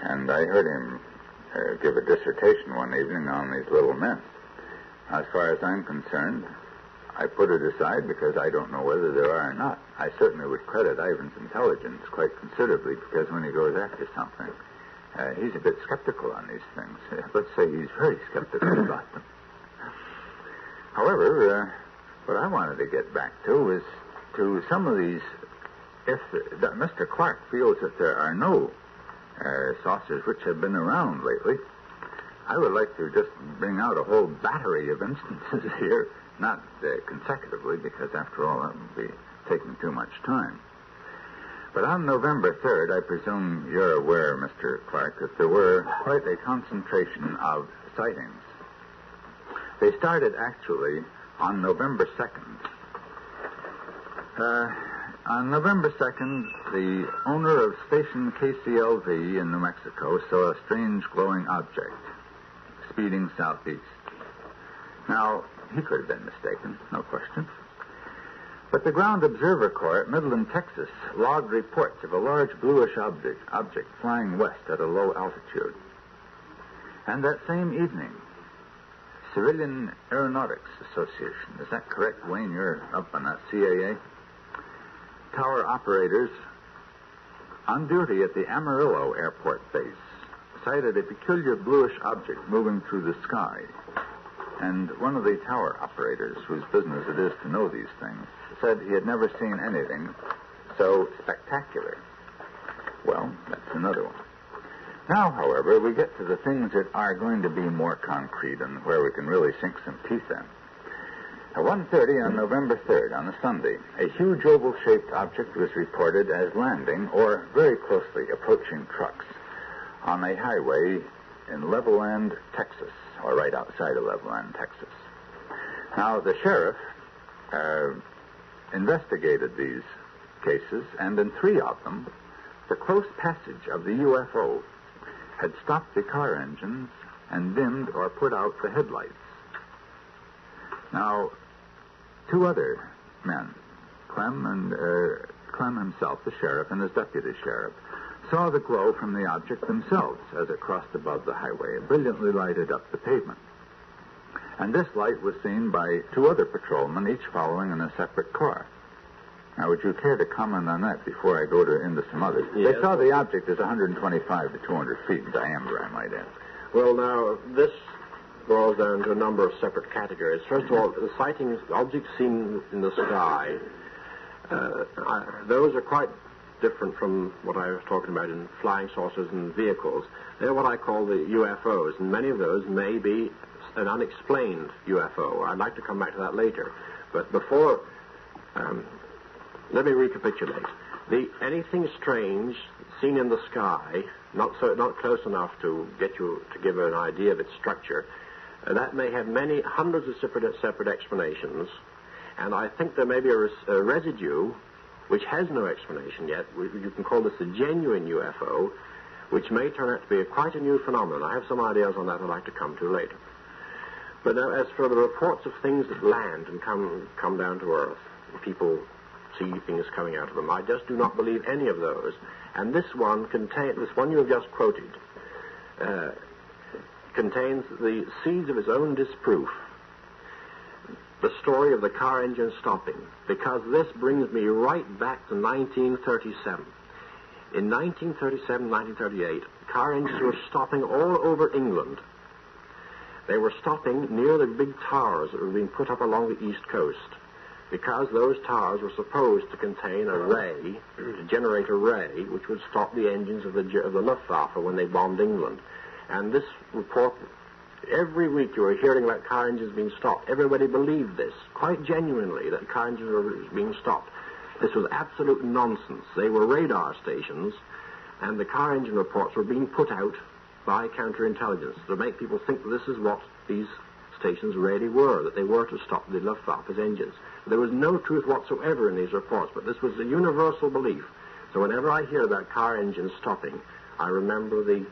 And I heard him give a dissertation one evening on these little men. As far as I'm concerned, I put it aside because I don't know whether there are or not. I certainly would credit Ivan's intelligence quite considerably because when he goes after something, he's a bit skeptical on these things. Let's say he's very skeptical about them. However, what I wanted to get back to is to some of these, if Mr. Clarke feels that there are no saucers which have been around lately, I would like to just bring out a whole battery of instances here, not consecutively, because after all, that would be taking too much time. But on November 3rd, I presume you're aware, Mr. Clarke, that there were quite a concentration of sightings. They started actually on November 2nd. On November 2nd, the owner of station KCLV in New Mexico saw a strange glowing object speeding southeast. Now, he could have been mistaken, no question. But the Ground Observer Corps at Midland, Texas, logged reports of a large bluish object flying west at a low altitude. And that same evening, Civilian Aeronautics Association, is that correct, Wayne? You're up on that, CAA? Tower operators on duty at the Amarillo Airport Base sighted a peculiar bluish object moving through the sky. And one of the tower operators, whose business it is to know these things, said he had never seen anything so spectacular. Well, that's another one. Now, however, we get to the things that are going to be more concrete and where we can really sink some teeth in. At 1:30 on November 3rd, on a Sunday, a huge oval-shaped object was reported as landing or very closely approaching trucks on a highway in Levelland, Texas, or right outside of Levelland, Texas. Now, the sheriff investigated these cases, and in 3 of them, the close passage of the UFO had stopped the car engines and dimmed or put out the headlights. Now, 2 other men, Clem himself, the sheriff, and his deputy sheriff, saw the glow from the object themselves as it crossed above the highway and brilliantly lighted up the pavement. And this light was seen by 2 other patrolmen, each following in a separate car. Now, would you care to comment on that before I go into some others? Yes. They saw the object as 125 to 200 feet in diameter, I might add. Well, now, this boils down to a number of separate categories. First of all, the sightings, objects seen in the sky, those are quite different from what I was talking about in flying saucers and vehicles. They're what I call the UFOs, and many of those may be an unexplained UFO. I'd like to come back to that later. But before, let me recapitulate. Anything strange seen in the sky, not close enough to get you to give an idea of its structure, that may have many hundreds of separate explanations, and I think there may be a residue which has no explanation yet. You can call this a genuine UFO, which may turn out to be quite a new phenomenon. I have some ideas on that I'd like to come to later. But now, as for the reports of things that land and come down to Earth, people see things coming out of them, I just do not believe any of those. And this one you have just quoted, contains the seeds of its own disproof. The story of the car engine stopping, because this brings me right back to 1937. In 1937, 1938, car engines were stopping all over England. They were stopping near the big towers that were being put up along the east coast, because those towers were supposed to contain a ray, to generate a ray, which would stop the engines of the Luftwaffe when they bombed England. And this report, every week you were hearing about car engines being stopped. Everybody believed this, quite genuinely, that car engines were being stopped. This was absolute nonsense. They were radar stations, and the car engine reports were being put out by counterintelligence to make people think that this is what these stations really were, that they were to stop the Luftwaffe's engines. There was no truth whatsoever in these reports, but this was a universal belief. So whenever I hear about car engines stopping, I remember the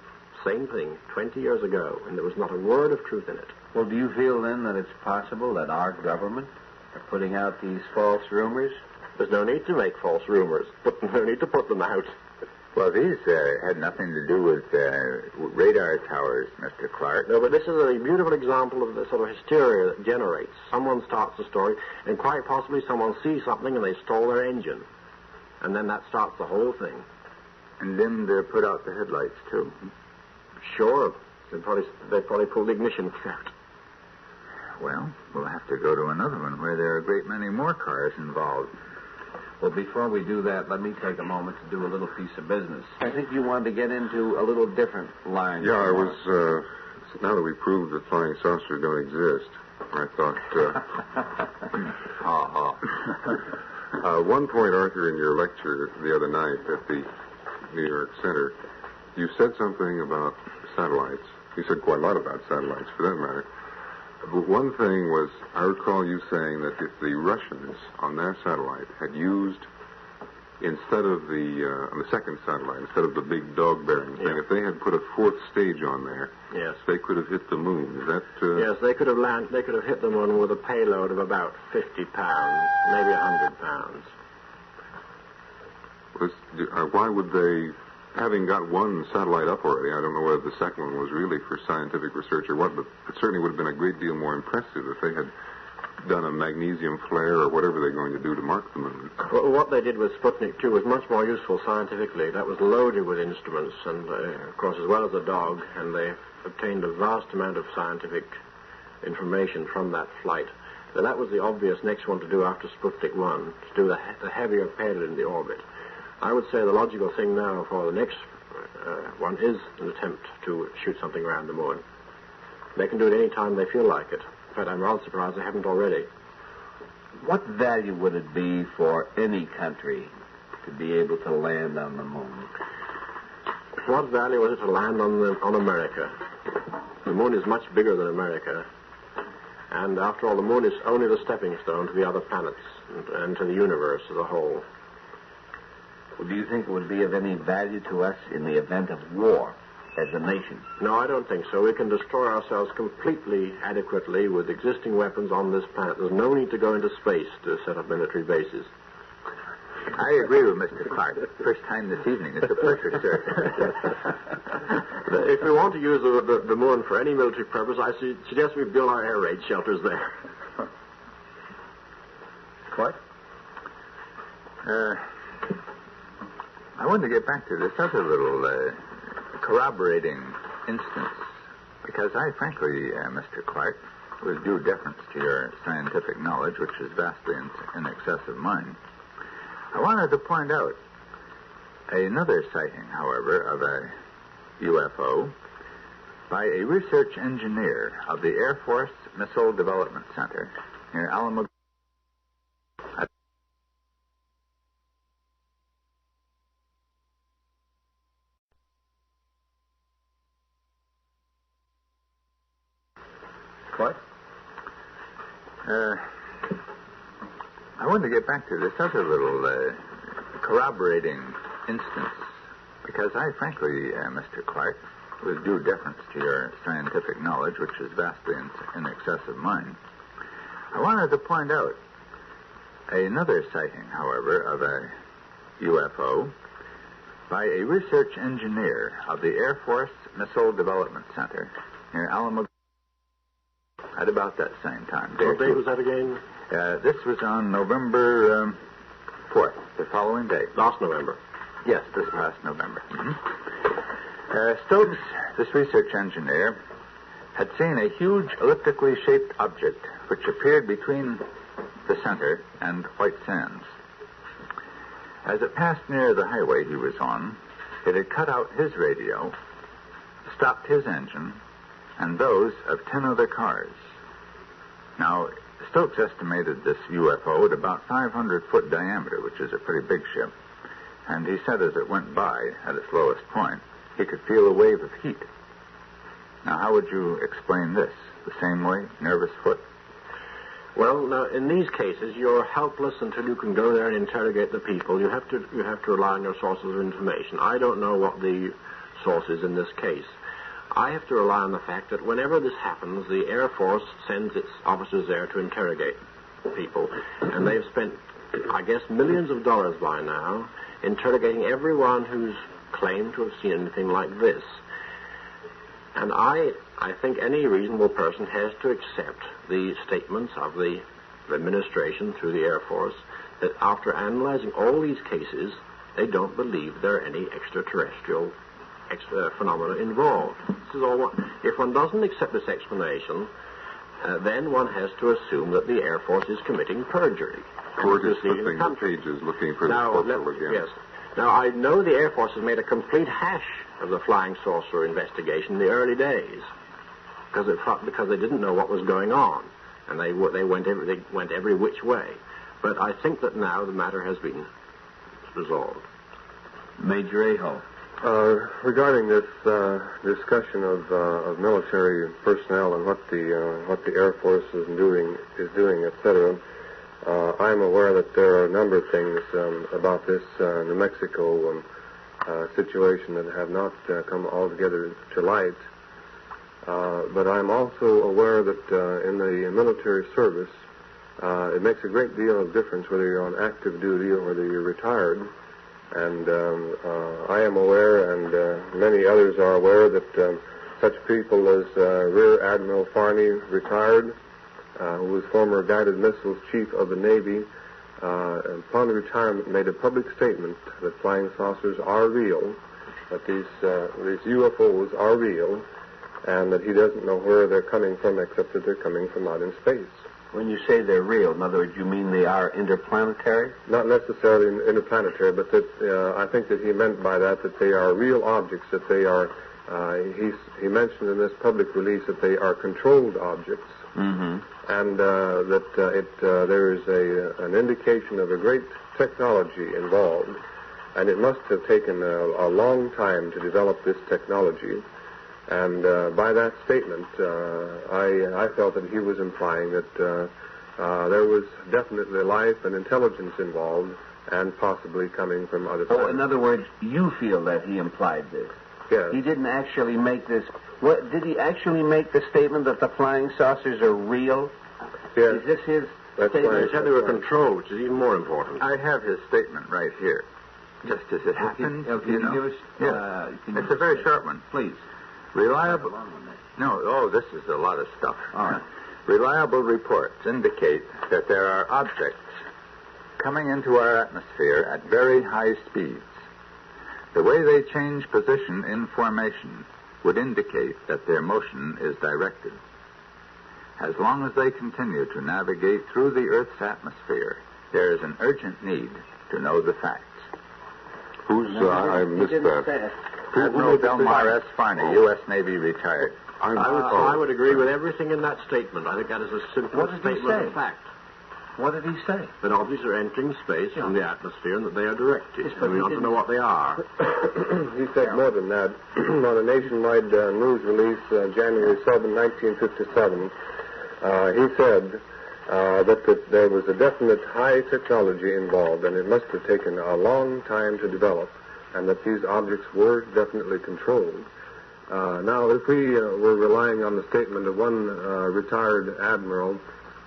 same thing 20 years ago, and there was not a word of truth in it. Well, do you feel then that it's possible that our government are putting out these false rumors? There's no need to make false rumors, but no need to put them out. Well, these had nothing to do with radar towers, Mr. Clarke. No, but this is a beautiful example of the sort of hysteria that generates. Someone starts a story, and quite possibly someone sees something and they stole their engine. And then that starts the whole thing. And then they put out the headlights, too. Sure. They probably pulled the ignition out. Well, we'll have to go to another one where there are a great many more cars involved. Well, before we do that, let me take a moment to do a little piece of business. I think you wanted to get into a little different line. Yeah, I was, now that we proved that flying saucers don't exist, I thought, one point, Arthur, in your lecture the other night at the New York Center, you said something about satellites. You said quite a lot about satellites, for that matter. But one thing was, I recall you saying that if the Russians on their satellite had used instead of on the second satellite, instead of the big dog-bearing thing, Yeah. if they had put a fourth stage on there, Yes. they could have hit the moon. Is that... Yes, they could have hit the moon with a payload of about 50 pounds, maybe 100 pounds. Why would they, having got one satellite up already, I don't know whether the second one was really for scientific research or what, but it certainly would have been a great deal more impressive if they had done a magnesium flare or whatever they're going to do to mark the moon. Well, what they did with Sputnik 2 was much more useful scientifically. That was loaded with instruments, and of course, as well as the dog, and they obtained a vast amount of scientific information from that flight. So that was the obvious next one to do after Sputnik 1, to do the heavier payload in the orbit. I would say the logical thing now for the next one is an attempt to shoot something around the moon. They can do it any time they feel like it. In fact, I'm rather surprised they haven't already. What value would it be for any country to be able to land on the moon? What value is it to land on America? The moon is much bigger than America. And after all, the moon is only the stepping stone to the other planets and to the universe as a whole. Well, do you think it would be of any value to us in the event of war as a nation? No, I don't think so. We can destroy ourselves completely adequately with existing weapons on this planet. There's no need to go into space to set up military bases. I agree with Mr. Clarke. First time this evening. It's a pleasure, sir. If we want to use the moon for any military purpose, I suggest we build our air raid shelters there. What? I wanted to get back to this other little corroborating instance, because I frankly, Mr. Clarke, with due deference to your scientific knowledge, which is vastly in excess of mine, I wanted to point out another sighting, however, of a UFO by a research engineer of the Air Force Missile Development Center near Alamo. What? I wanted to get back to this other little corroborating instance, because I frankly, Mr. Clarke, with due deference to your scientific knowledge, which is vastly in excess of mine, I wanted to point out another sighting, however, of a UFO by a research engineer of the Air Force Missile Development Center near Alamo at about that same time. What date was that again? This was on November 4th, the following day. Last November. Yes, this past November. Mm-hmm. Stokes, this research engineer, had seen a huge elliptically shaped object which appeared between the center and White Sands. As it passed near the highway he was on, it had cut out his radio, stopped his engine, and those of 10 other cars. Now, Stokes estimated this UFO at about 500-foot diameter, which is a pretty big ship. And he said as it went by, at its lowest point, he could feel a wave of heat. Now, how would you explain this? The same way? Nervous foot? Well, now, in these cases, you're helpless until you can go there and interrogate the people. You have to rely on your sources of information. I don't know what the source is in this case. I have to rely on the fact that whenever this happens, the Air Force sends its officers there to interrogate people. And they've spent, I guess, millions of dollars by now interrogating everyone who's claimed to have seen anything like this. And I think any reasonable person has to accept the statements of the administration through the Air Force that after analyzing all these cases, they don't believe there are any extraterrestrial phenomena involved. This is all one. If one doesn't accept this explanation, then one has to assume that the Air Force is committing perjury. Or just flipping the pages looking for the corporal again. Yes. Now, I know the Air Force has made a complete hash of the flying saucer investigation in the early days because they didn't know what was going on, and they went every which way. But I think that now the matter has been resolved. Major Aho. Regarding this discussion of military personnel and what the Air Force is doing, etc., I'm aware that there are a number of things about this New Mexico situation that have not come altogether to light. But I'm also aware that in the military service, it makes a great deal of difference whether you're on active duty or whether you're retired. And I am aware, and many others are aware, that such people as Rear Admiral Farney, retired, who was former guided missiles chief of the Navy, upon retirement made a public statement that flying saucers are real, that these UFOs are real, and that he doesn't know where they're coming from except that they're coming from out in space. When you say they're real, in other words, you mean they are interplanetary? Not necessarily interplanetary, but that I think that he meant by that they are real objects, that they are, he mentioned in this public release that they are controlled objects, and that there is an indication of a great technology involved, and it must have taken a long time to develop this technology. And by that statement, I felt that he was implying that there was definitely life and intelligence involved, and possibly coming from other planets. Oh, in other words, you feel that he implied this? Yes. He didn't actually make this. What did he actually make the statement that the flying saucers are real? Yes. Is this his statement? He said they were controlled, which is even more important. I have his statement right here, just as it happened. Okay, you know. Give us, it's a very short one. Please. Reliable. No, this is a lot of stuff. All right. Reliable reports indicate that there are objects coming into our atmosphere at very high speeds. The way they change position in formation would indicate that their motion is directed. As long as they continue to navigate through the Earth's atmosphere, there is an urgent need to know the facts. I missed that. Admiral Delmar S. Farney, U.S. Navy, retired. I would agree with everything in that statement. I think that is a simple statement of fact. What did he say? That objects are entering space from the atmosphere and that they are directed. And we want to know what they are. He said more than that. On a nationwide news release, January 7, 1957, he said that there was a definite high technology involved, and it must have taken a long time to develop, and that these objects were definitely controlled. Now, if we were relying on the statement of one retired admiral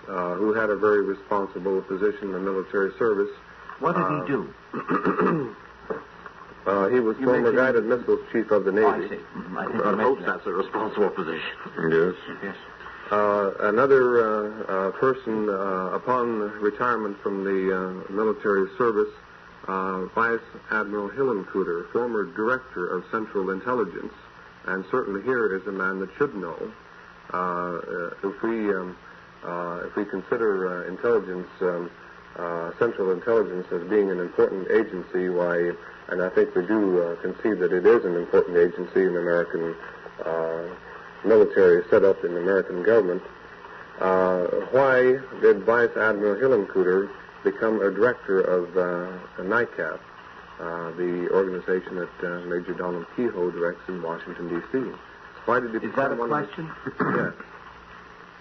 who had a very responsible position in the military service. What did he do? He was former guided missiles chief of the Navy. I see. I hope that's a responsible position. Yes. Yes. Another person, upon retirement from the military service, Vice Admiral Hillenkoetter, former director of Central Intelligence, and certainly here is a man that should know. If we consider intelligence, Central Intelligence, as being an important agency, why, and I think we do concede that it is an important agency in the American military set up in the American government, why did Vice Admiral Hillenkoetter become a director of NICAP, the organization that Major Donald Kehoe directs in Washington, D.C.? Why did he become one of the... Is that a question? Yes.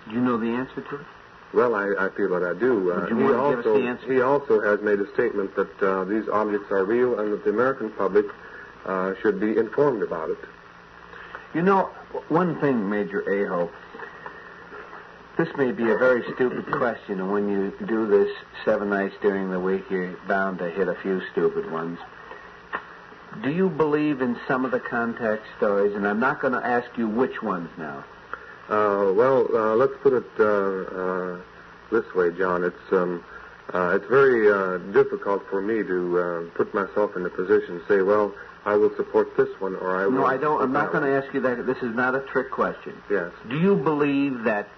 Do you know the answer to it? Well, I feel that I do. Would you want to give us the answer? He also has made a statement that these objects are real and that the American public should be informed about it. You know, one thing, Major Aho, this may be a very stupid question, and when you do this 7 nights during the week, you're bound to hit a few stupid ones. Do you believe in some of the contact stories? And I'm not going to ask you which ones now. Let's put it this way, John. It's very difficult for me to put myself in a position to say, well, I will support this one or I will. No, I don't. I'm not going to ask you that. This is not a trick question. Yes. Do you believe that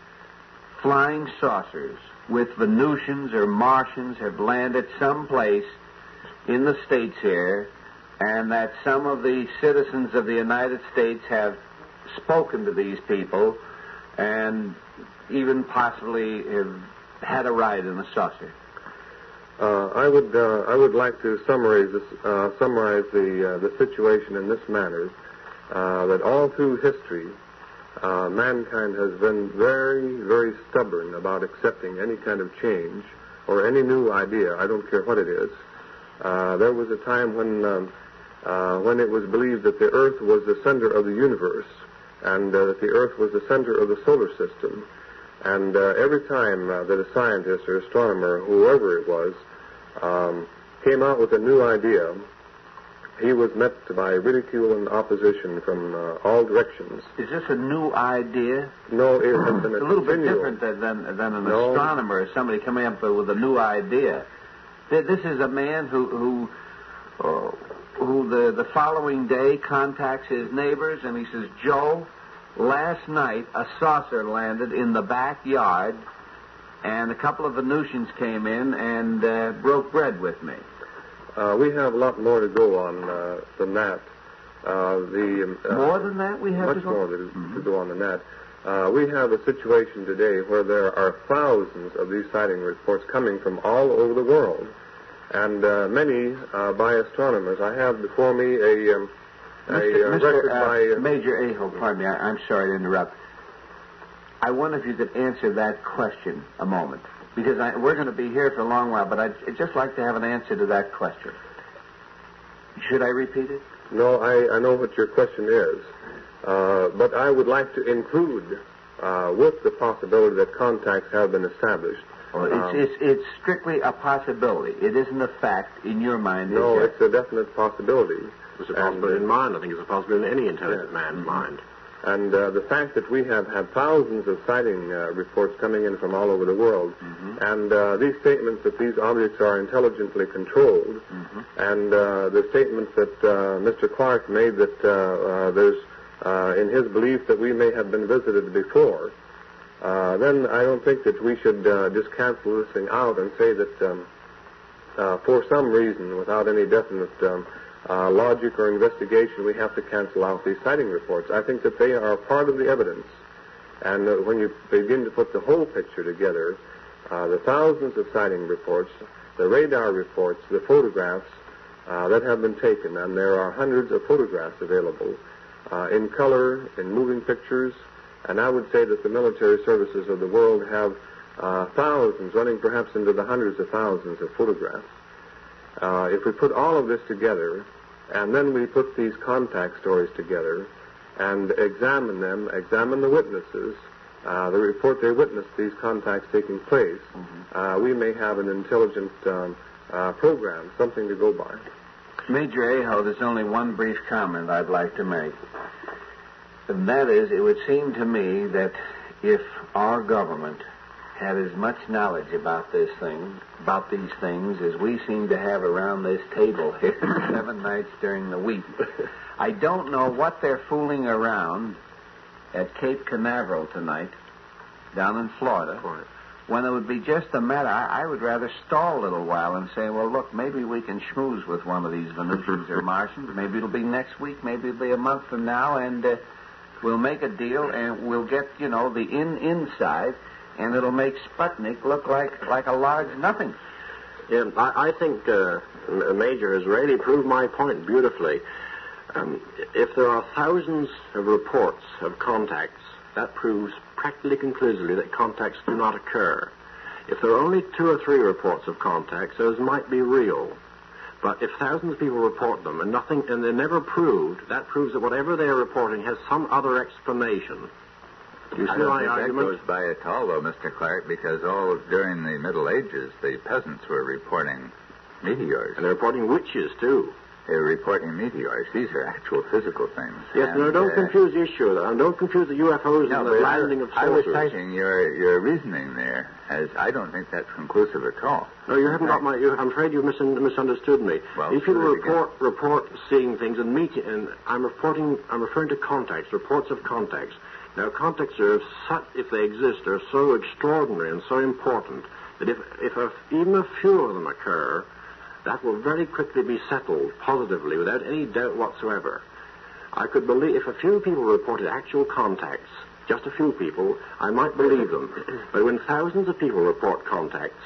flying saucers with Venusians or Martians have landed someplace in the States here, and that some of the citizens of the United States have spoken to these people and even possibly have had a ride in a saucer? I would like to summarize the situation in this manner, that all through history, mankind has been very, very stubborn about accepting any kind of change, or any new idea, I don't care what it is. There was a time when it was believed that the Earth was the center of the universe, and that the Earth was the center of the solar system. And every time that a scientist or astronomer, whoever it was, came out with a new idea, he was met by ridicule and opposition from all directions. Is this a new idea? No, it has been It's a little bit different than an astronomer, somebody coming up with a new idea. This is a man who the following day contacts his neighbors and he says, Joe, last night a saucer landed in the backyard and a couple of Venusians came in and broke bread with me. We have a lot more to go on than that. More than that we have much to go? more to go on than that. We have a situation today where there are thousands of these sighting reports coming from all over the world, and many by astronomers. I have before me a record by... Major Aho, pardon me, I'm sorry to interrupt. I wonder if you could answer that question a moment, because we're going to be here for a long while, but I'd just like to have an answer to that question. Should I repeat it? No, I know what your question is, but I would like to include with the possibility that contacts have been established. Well, it's strictly a possibility. It isn't a fact in your mind, is No, it? it's a definite possibility. It's a possibility in mine. I think it's a possibility in any intelligent man's mind. And the fact that we have had thousands of sighting reports coming in from all over the world, and these statements that these objects are intelligently controlled, and the statements that Mr. Clarke made that there's, in his belief, that we may have been visited before, then I don't think that we should just cancel this thing out and say that for some reason, without any definite logic or investigation, we have to cancel out these sighting reports. I think that they are part of the evidence. And when you begin to put the whole picture together, the thousands of sighting reports, the radar reports, the photographs that have been taken, and there are hundreds of photographs available in color, in moving pictures, and I would say that the military services of the world have thousands, running perhaps into the hundreds of thousands of photographs. If we put all of this together, and then we put these contact stories together, and examine them, examine the witnesses, the report they witnessed these contacts taking place, we may have an intelligent program, something to go by. Major Aho, there's only one brief comment I'd like to make. And that is, it would seem to me that if our government had as much knowledge about these things as we seem to have around this table here 7 nights during the week. I don't know what they're fooling around at Cape Canaveral tonight, down in Florida, when it would be just a matter, I would rather stall a little while and say, well, look, maybe we can schmooze with one of these Venusians or Martians. Maybe it'll be next week, maybe it'll be a month from now, and we'll make a deal, and we'll get, the inside, and it'll make Sputnik look like a large nothing. Yeah, I think Major has really proved my point beautifully. If there are thousands of reports of contacts, that proves practically conclusively that contacts do not occur. If there are only 2 or 3 reports of contacts, those might be real. But if thousands of people report them and they're never proved, that proves that whatever they are reporting has some other explanation. You see my argument? That goes by at all, though, Mr. Clarke, because all during the Middle Ages, the peasants were reporting meteors. And they're reporting witches, too. They were reporting meteors. These are actual physical things. Yes, and, no, don't confuse the issue, though. And don't confuse the UFOs and the landing of saucers. I was citing your reasoning there, as I don't think that's conclusive at all. No, you haven't got my... I'm afraid you misunderstood me. Well, these people report seeing things and I'm referring to contacts, reports of contacts. Now, contacts are if they exist, are so extraordinary and so important that if even a few of them occur, that will very quickly be settled positively without any doubt whatsoever. I could believe if a few people reported actual contacts, just a few people, I might believe them. But when thousands of people report contacts,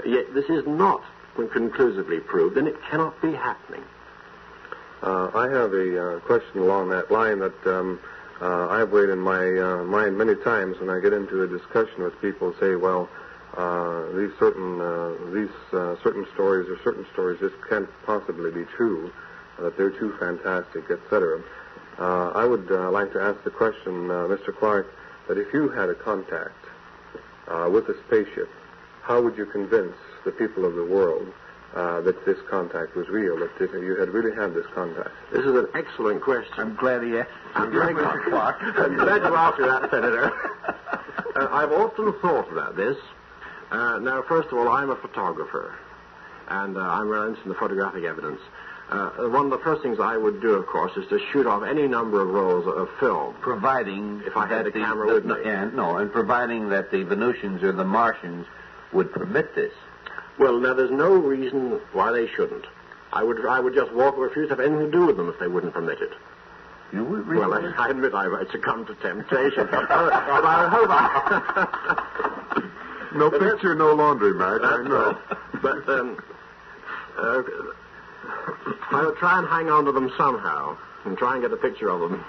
yet this is not conclusively proved, then it cannot be happening. I have a question along that line that I've weighed in my mind many times when I get into a discussion with people. Say, well, these certain stories or certain stories just can't possibly be true, that they're too fantastic, etc. I would like to ask the question, Mr. Clarke, that if you had a contact with a spaceship, how would you convince the people of the world that this contact was real, that you had really had this contact? This is an excellent question. I'm glad he asked. I'm very glad, Clarke. I'm glad you asked me that, Senator. I've often thought about this. Now, first of all, I'm a photographer, and I'm well interested in the photographic evidence. One of the first things I would do, of course, is to shoot off any number of rolls of film. Providing if I had a camera with me. And providing that the Venusians or the Martians would permit this. Well, now, there's no reason why they shouldn't. I would just walk or refuse to have anything to do with them if they wouldn't permit it. You would really? Well, I admit I've succumbed to temptation. But I hope No picture, no laundry, Mac. I know. But I would try and hang on to them somehow and try and get a picture of them.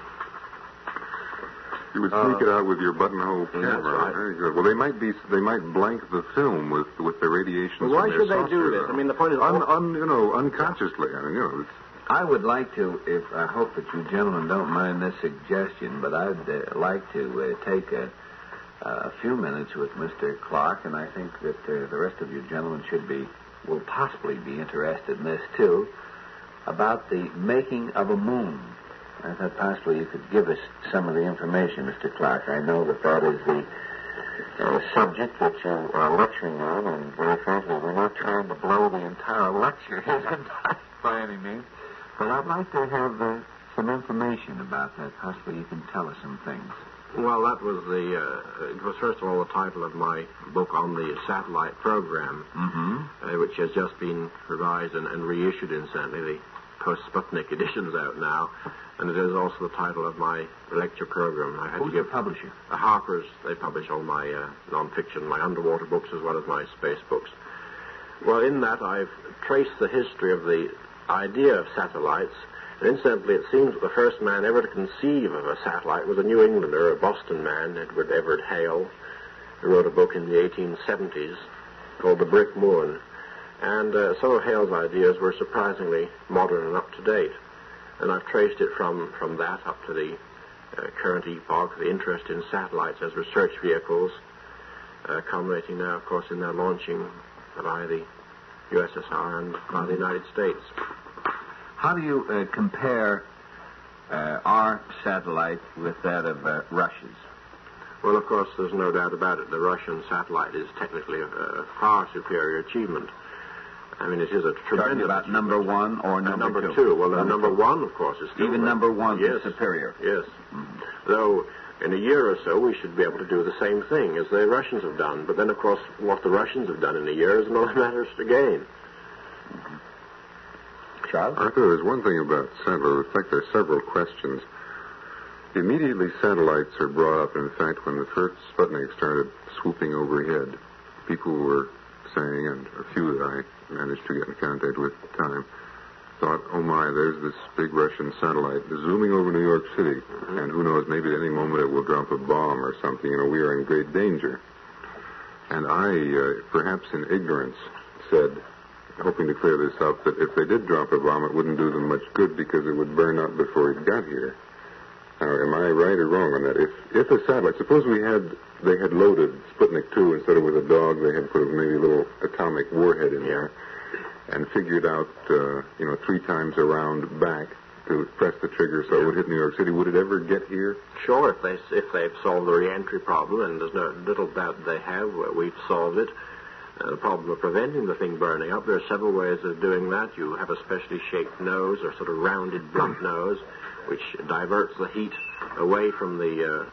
You would sneak it out with your buttonhole camera. That's right. Very good. Well, they might blank the film with the radiation. Well, why should they do this? Though. I mean, the point is, unconsciously. I mean, I would like to, I hope that you gentlemen don't mind this suggestion, but I'd like to take a few minutes with Mr. Clarke, and I think that the rest of you gentlemen will possibly be interested in this too, about the making of a moon. I thought possibly you could give us some of the information, Mr. Clarke. I know that is the subject that you are lecturing on, and very frankly, we're not trying to blow the entire lecture by any means. But I'd like to have some information about that. Possibly you can tell us some things. Well, that was it was first of all the title of my book on the satellite program, which has just been revised and reissued, incidentally. The post-Sputnik edition's out now. And it is also the title of my lecture program. Who's the publisher? Harper's. They publish all my nonfiction, my underwater books as well as my space books. Well, in that I've traced the history of the idea of satellites. And incidentally, it seems that the first man ever to conceive of a satellite was a New Englander, a Boston man, Edward Everett Hale, who wrote a book in the 1870s called The Brick Moon. And some of Hale's ideas were surprisingly modern and up to date. And I've traced it from that up to the current epoch, the interest in satellites as research vehicles, culminating now, of course, in their launching by the USSR and by the United States. How do you compare our satellite with that of Russia's? Well, of course, there's no doubt about it. The Russian satellite is technically a far superior achievement. I mean, it is a tremendous... Talking about number one or number two? Well, number one, of course, is still... Even number one is superior. Yes. Mm-hmm. Though, in a year or so, we should be able to do the same thing as the Russians have done. But then, of course, what the Russians have done in a year is another matter again. Mm-hmm. Charles? Arthur, there's one thing about satellites. In fact, there are several questions. Immediately, satellites are brought up. In fact, when the first Sputnik started swooping overhead, people were saying, and a few that I managed to get in contact with at the time, thought, oh my, there's this big Russian satellite zooming over New York City, and who knows, maybe at any moment it will drop a bomb or something. We are in great danger. And I, perhaps in ignorance, said, hoping to clear this up, that if they did drop a bomb, it wouldn't do them much good because it would burn up before it got here. Now, am I right or wrong on that? If a satellite, suppose they had loaded Sputnik 2 instead of with a dog, they had put maybe a little atomic warhead in there and figured out, 3 times around back to press the trigger so it would hit New York City. Would it ever get here? Sure, if they've solved the re-entry problem, and there's no little doubt they have, we've solved it. The problem of preventing the thing burning up, there are several ways of doing that. You have a specially shaped nose, or sort of rounded blunt nose, which diverts the heat away from the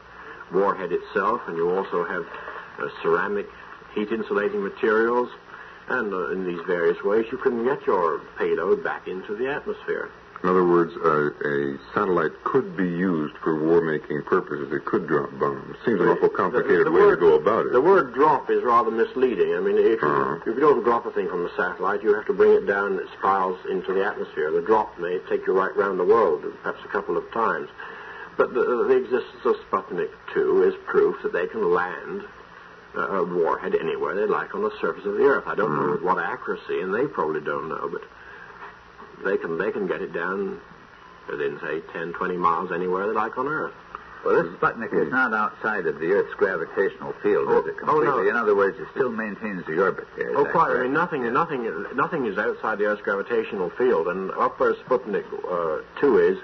warhead itself, and you also have ceramic heat-insulating materials, and in these various ways you can get your payload back into the atmosphere. In other words, a satellite could be used for war-making purposes. It could drop bombs. Seems an awful complicated way to go about it. The word drop is rather misleading. I mean, if you don't drop a thing from the satellite, you have to bring it down its spirals into the atmosphere. The drop may take you right round the world, perhaps a couple of times. But the existence of Sputnik 2 is proof that they can land a warhead anywhere they like on the surface of the Earth. I don't know with what accuracy, and they probably don't know, but they can get it down within, say, 10, 20 miles anywhere they like on Earth. Well, this Sputnik is not outside of the Earth's gravitational field, is it completely? No. In other words, it still maintains the orbit there. Quite. I mean, nothing is outside the Earth's gravitational field, and up where Sputnik 2 is,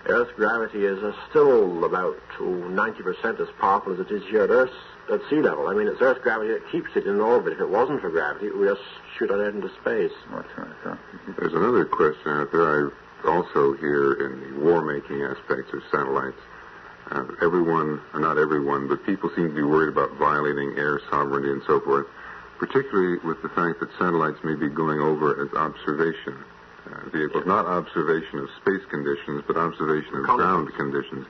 Earth's gravity is still about 90% as powerful as it is here at sea level. I mean, it's Earth's gravity that keeps it in orbit. If it wasn't for gravity, it would just shoot out into space. That's right. There's another question out there. I also hear in the war-making aspects of satellites, everyone, or not everyone, but people seem to be worried about violating air sovereignty and so forth, particularly with the fact that satellites may be going over as observation vehicles, not observation of space conditions, but observation of ground conditions.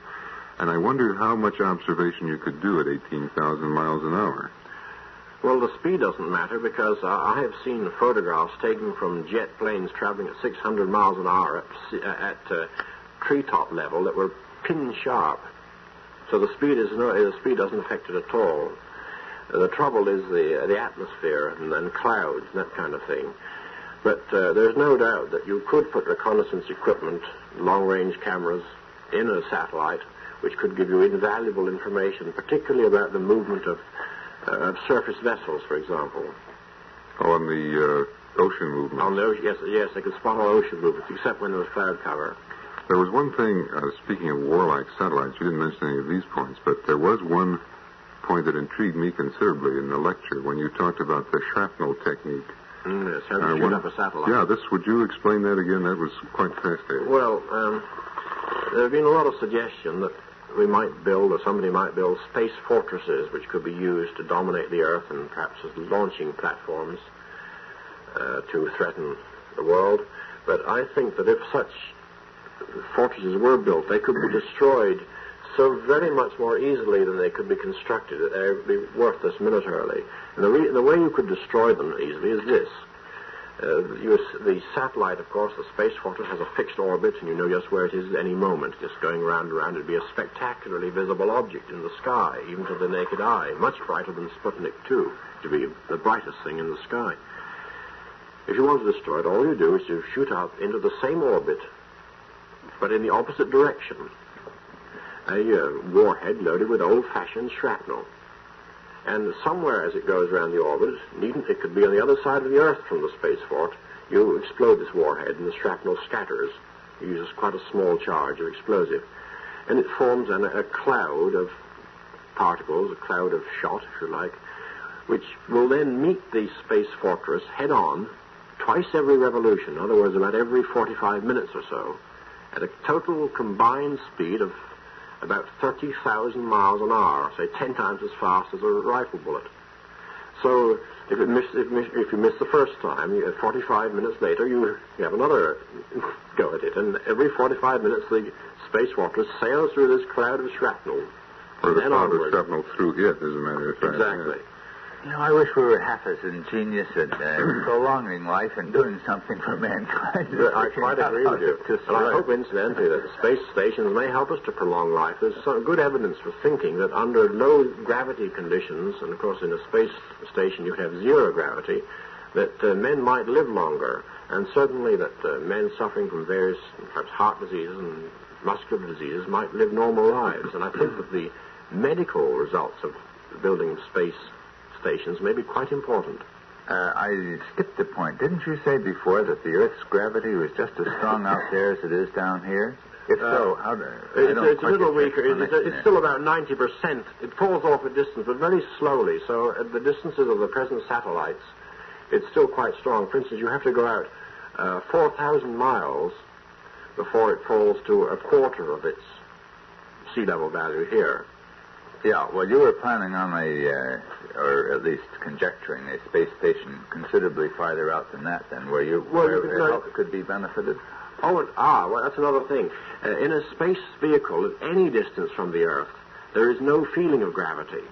And I wonder how much observation you could do at 18,000 miles an hour. Well, the speed doesn't matter because I have seen photographs taken from jet planes traveling at 600 miles an hour at treetop level that were pin sharp. So the speed doesn't affect it at all. The trouble is the atmosphere and clouds and that kind of thing. But there's no doubt that you could put reconnaissance equipment, long-range cameras, in a satellite, which could give you invaluable information, particularly about the movement of surface vessels, for example. On the ocean movement. On the ocean, yes, they could spot all ocean movements, except when there was cloud cover. There was one thing, speaking of warlike satellites, you didn't mention any of these points, but there was one point that intrigued me considerably in the lecture when you talked about the shrapnel technique. Yes, how to shoot up a satellite. Yeah, would you explain that again? That was quite fascinating. Well, there have been a lot of suggestion that we might build, or somebody might build, space fortresses which could be used to dominate the Earth and perhaps as launching platforms to threaten the world. But I think that if such fortresses were built, they could be destroyed so very much more easily than they could be constructed that they would be worthless militarily. And the way you could destroy them easily is this. The satellite, of course, the space fortress has a fixed orbit, and you know just where it is at any moment, just going round and round. It'd be a spectacularly visible object in the sky, even to the naked eye, much brighter than Sputnik 2, to be the brightest thing in the sky. If you want to destroy it, all you do is to shoot up into the same orbit, but in the opposite direction, a warhead loaded with old-fashioned shrapnel. And somewhere as it goes around the orbit, it could be on the other side of the Earth from the space fort, you explode this warhead and the shrapnel scatters. It uses quite a small charge of explosive. And it forms a cloud of particles, a cloud of shot, if you like, which will then meet the space fortress head-on twice every revolution, in other words, about every 45 minutes or so, at a total combined speed of about 30,000 miles an hour, say 10 times as fast as a rifle bullet. So if you miss the first time, 45 minutes later, you have another go at it. And every 45 minutes, the space fortress sails through this cloud of shrapnel. Or the cloud of shrapnel through it, as a matter of fact. Exactly. Yeah. You know, I wish we were half as ingenious at prolonging life and doing something for mankind. I quite agree with you. And I hope, incidentally, that the space stations may help us to prolong life. There's some good evidence for thinking that under low gravity conditions, and of course in a space station you have zero gravity, that men might live longer. And certainly that men suffering from various, perhaps heart diseases and muscular diseases might live normal lives. And I think that the medical results of building space stations may be quite important. I skipped a point. Didn't you say before that the Earth's gravity was just as strong out there as it is down here? If so, how do it's a little weaker. It's still about 90%. It falls off a distance, but very slowly. So at the distances of the present satellites, it's still quite strong. For instance, you have to go out 4,000 miles before it falls to a quarter of its sea level value here. Yeah, well, you were planning on or at least conjecturing, a space station considerably farther out than that, then, where it could be benefited? Well, that's another thing. In a space vehicle at any distance from the Earth, there is no feeling of gravity.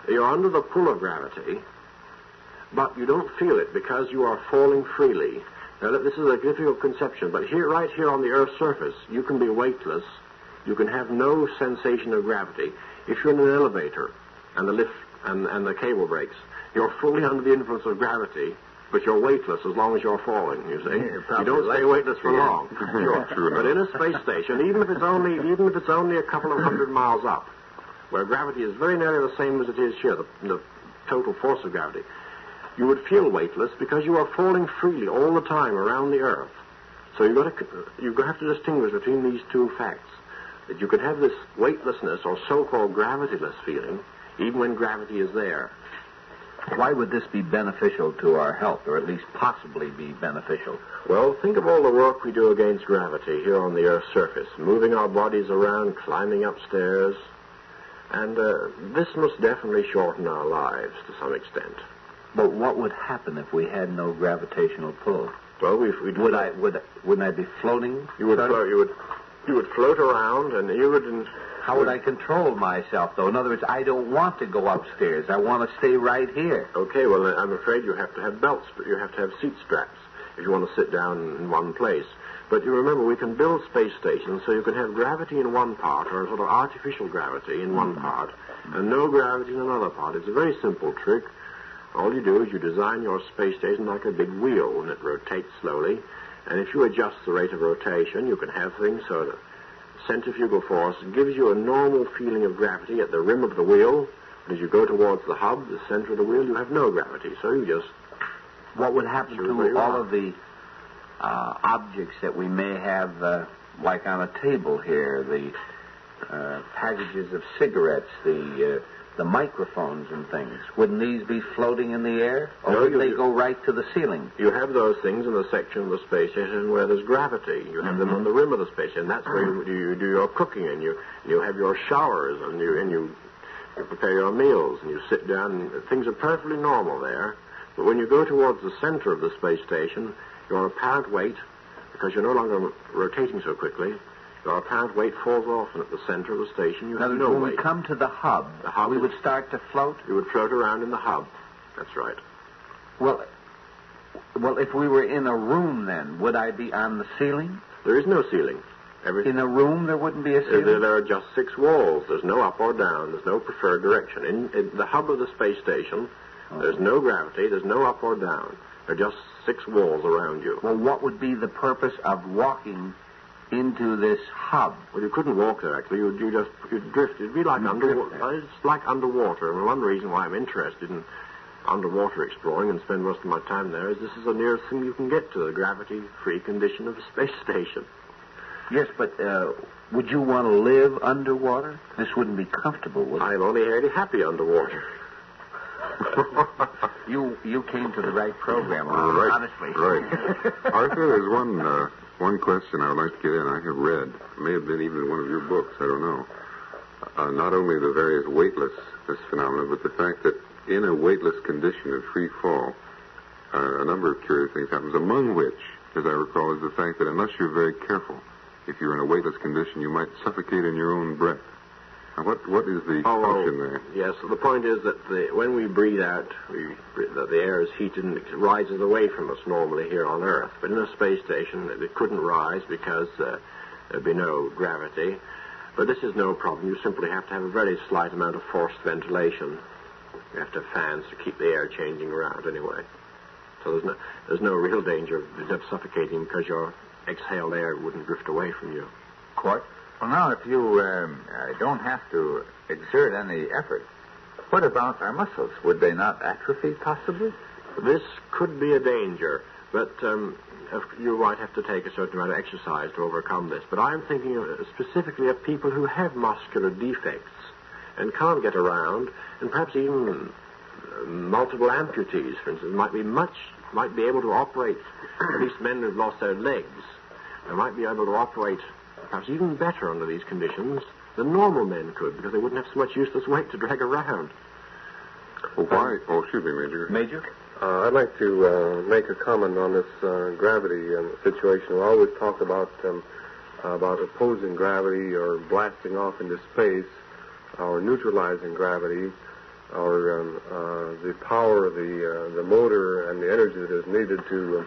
You're under the pull of gravity, but you don't feel it because you are falling freely. Now, this is a difficult conception, but right here on the Earth's surface, you can be weightless. You can have no sensation of gravity. If you're in an elevator and the lift and the cable breaks. You're fully under the influence of gravity, but you're weightless as long as you're falling, you see. Yeah, you don't stay weightless for long. True But enough. in a space station, even if it's only a couple of hundred miles up, where gravity is very nearly the same as it is here, the total force of gravity, you would feel weightless because you are falling freely all the time around the Earth. So you have to distinguish between these two facts, that you can have this weightlessness or so-called gravityless feeling even when gravity is there. Why would this be beneficial to our health, or at least possibly be beneficial? Well, think of all the work we do against gravity here on the Earth's surface, moving our bodies around, climbing upstairs, and this must definitely shorten our lives to some extent. But what would happen if we had no gravitational pull? Well, Wouldn't I be floating? You would float around, and you would. How would I control myself, though? In other words, I don't want to go upstairs. I want to stay right here. Okay, well, I'm afraid you have to have belts, but you have to have seat straps if you want to sit down in one place. But you remember, we can build space stations so you can have gravity in one part, or sort of artificial gravity in one part, and no gravity in another part. It's a very simple trick. All you do is you design your space station like a big wheel, and it rotates slowly. And if you adjust the rate of rotation, you can have things so that centrifugal force gives you a normal feeling of gravity at the rim of the wheel. And as you go towards the hub, the center of the wheel, you have no gravity. So you just... What would happen to all of the objects that we may have, like on a table here, the packages of cigarettes, the microphones and things? Wouldn't these be floating in the air? Or No, would they go right to the ceiling? You have those things in the section of the space station where there's gravity. You have them on the rim of the space station. That's where you do your cooking, and you have your showers, and you prepare your meals, and you sit down, and things are perfectly normal there. But when you go towards the center of the space station, your apparent weight, because you're no longer rotating so quickly, your apparent weight falls off, and at the center of the station, you have no when weight. we come to the hub, we would start to float? You would float around in the hub. That's right. Well, if we were in a room, then, would I be on the ceiling? There is no ceiling. In a room, there wouldn't be a ceiling? There are just 6 walls. There's no up or down. There's no preferred direction. In the hub of the space station, there's no gravity. There's no up or down. There are just 6 walls around you. Well, what would be the purpose of walking into this hub? Well, you couldn't walk there, actually. You'd drift. It'd be like underwater. It's like underwater. And one reason why I'm interested in underwater exploring and spend most of my time there is this is the nearest thing you can get to the gravity-free condition of a space station. Yes, but would you want to live underwater? This wouldn't be comfortable, would it? I'm only really happy underwater. You came to the right program, Right. honestly. Right. Arthur, there's one question I would like to get in. I have read, it may have been even in one of your books, I don't know, not only the various weightlessness phenomena, but the fact that in a weightless condition of free fall, a number of curious things happens, among which, as I recall, is the fact that unless you're very careful, if you're in a weightless condition, you might suffocate in your own breath. Now, what is the function there? Yes, so the point is that when we breathe out, the air is heated and it rises away from us normally here on Earth. But in a space station, it couldn't rise because there'd be no gravity. But this is no problem. You simply have to have a very slight amount of forced ventilation. You have to have fans to keep the air changing around anyway. So there's no real danger of suffocating because your exhaled air wouldn't drift away from you. Court? Well, now, if you don't have to exert any effort, what about our muscles? Would they not atrophy, possibly? This could be a danger, but you might have to take a certain amount of exercise to overcome this. But I'm thinking specifically of people who have muscular defects and can't get around, and perhaps even multiple amputees, for instance, might be able to operate, at least men who've lost their legs, they might be able to operate perhaps even better under these conditions than normal men could, because they wouldn't have so much useless weight to drag around. Well, why? Oh, excuse me, Major. Major? I'd like to make a comment on this gravity situation. We always talk about opposing gravity or blasting off into space or neutralizing gravity or the power of the motor and the energy that is needed to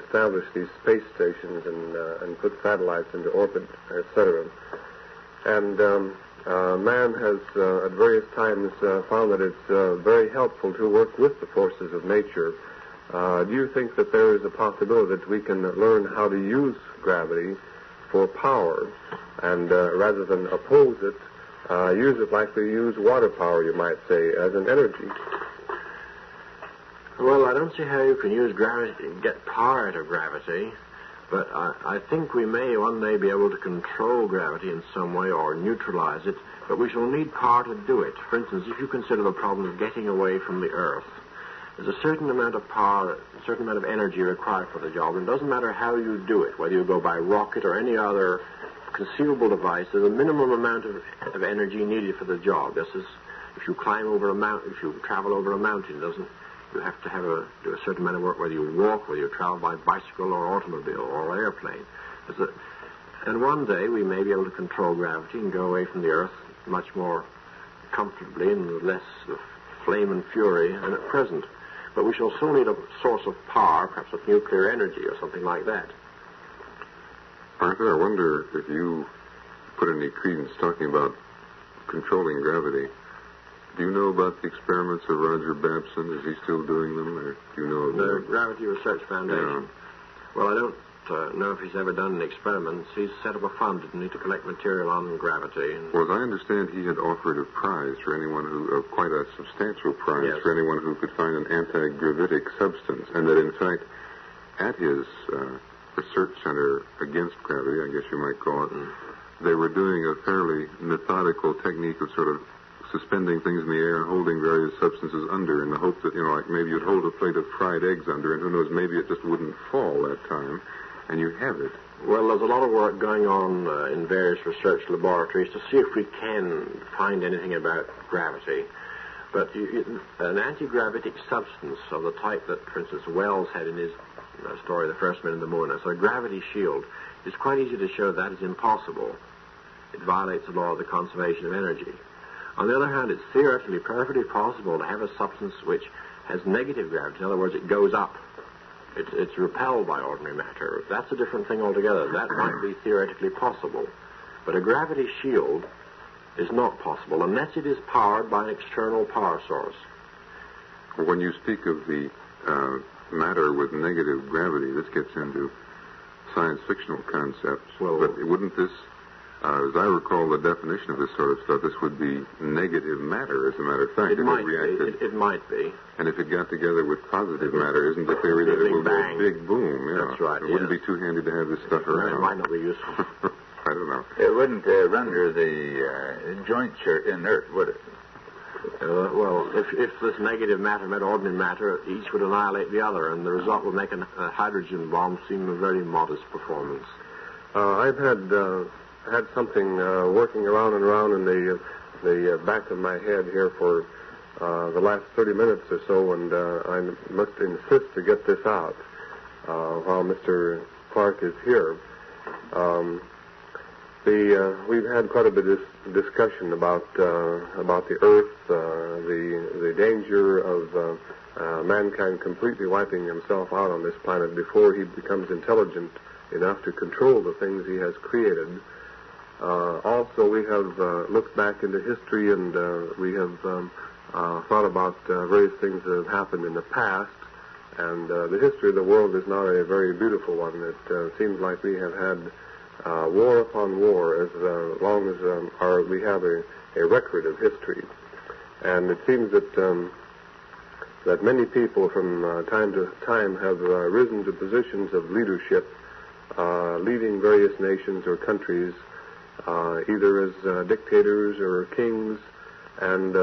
establish these space stations and put satellites into orbit, etc. And man has at various times found that it's very helpful to work with the forces of nature. Do you think that there is a possibility that we can learn how to use gravity for power and rather than oppose it, use it like we use water power, you might say, as an energy? Well, I don't see how you can use gravity, get power out of gravity, but I think we may one day be able to control gravity in some way or neutralize it, but we shall need power to do it. For instance, if you consider the problem of getting away from the Earth, there's a certain amount of power, a certain amount of energy required for the job, and it doesn't matter how you do it, whether you go by rocket or any other conceivable device, there's a minimum amount of energy needed for the job. This is, if you climb over a mountain, if you travel over a mountain, you have to do a certain amount of work, whether you walk, whether you travel by bicycle or automobile or airplane. And one day we may be able to control gravity and go away from the Earth much more comfortably and with less of flame and fury than at present. But we shall still need a source of power, perhaps with nuclear energy or something like that. Arthur, I wonder if you put any credence talking about controlling gravity. Do you know about the experiments of Roger Babson? Is he still doing them, or do you know of the Gravity Research Foundation? Yeah. Well, I don't know if he's ever done any experiments. He's set up a fund, didn't he, to collect material on gravity. Well, as I understand, he had offered a prize for anyone who, quite a substantial prize yes. for anyone who could find an anti-gravitic substance, and that, in fact, at his research center against gravity, I guess you might call it, they were doing a fairly methodical technique of sort of suspending things in the air and holding various substances under in the hope that, like maybe you'd hold a plate of fried eggs under, and who knows, maybe it just wouldn't fall that time, and you have it. Well, there's a lot of work going on in various research laboratories to see if we can find anything about gravity. But an anti-gravitic substance of the type that, for instance, Wells had in his story, The First Men in the Moon, so a gravity shield, it's quite easy to show that is impossible. It violates the law of the conservation of energy. On the other hand, it's theoretically perfectly possible to have a substance which has negative gravity. In other words, it goes up. It's repelled by ordinary matter. That's a different thing altogether. That might be theoretically possible. But a gravity shield is not possible unless it is powered by an external power source. When you speak of the matter with negative gravity, this gets into science fictional concepts. Well, but wouldn't this, as I recall the definition of this sort of stuff, this would be negative matter, as a matter of fact. It might be. It might be. And if it got together with positive matter, isn't the theory that it will be a big boom? Yeah. That's right. It wouldn't be too handy to have this stuff around. It might not be useful. I don't know. It wouldn't render the jointure inert, would it? Well, if this negative matter met ordinary matter, each would annihilate the other, and the result would make a hydrogen bomb seem a very modest performance. I've had something working around and around in the back of my head here for the last 30 minutes or so, and I must insist to get this out while Mr. Clarke is here. We've had quite a bit of discussion about the Earth, the danger of mankind completely wiping himself out on this planet before he becomes intelligent enough to control the things he has created. Also, we have looked back into history, and we have thought about various things that have happened in the past. And the history of the world is not a very beautiful one. It seems like we have had war upon war as long as we have a record of history. And it seems that many people from time to time have risen to positions of leadership, leading various nations or countries, either as dictators or kings. And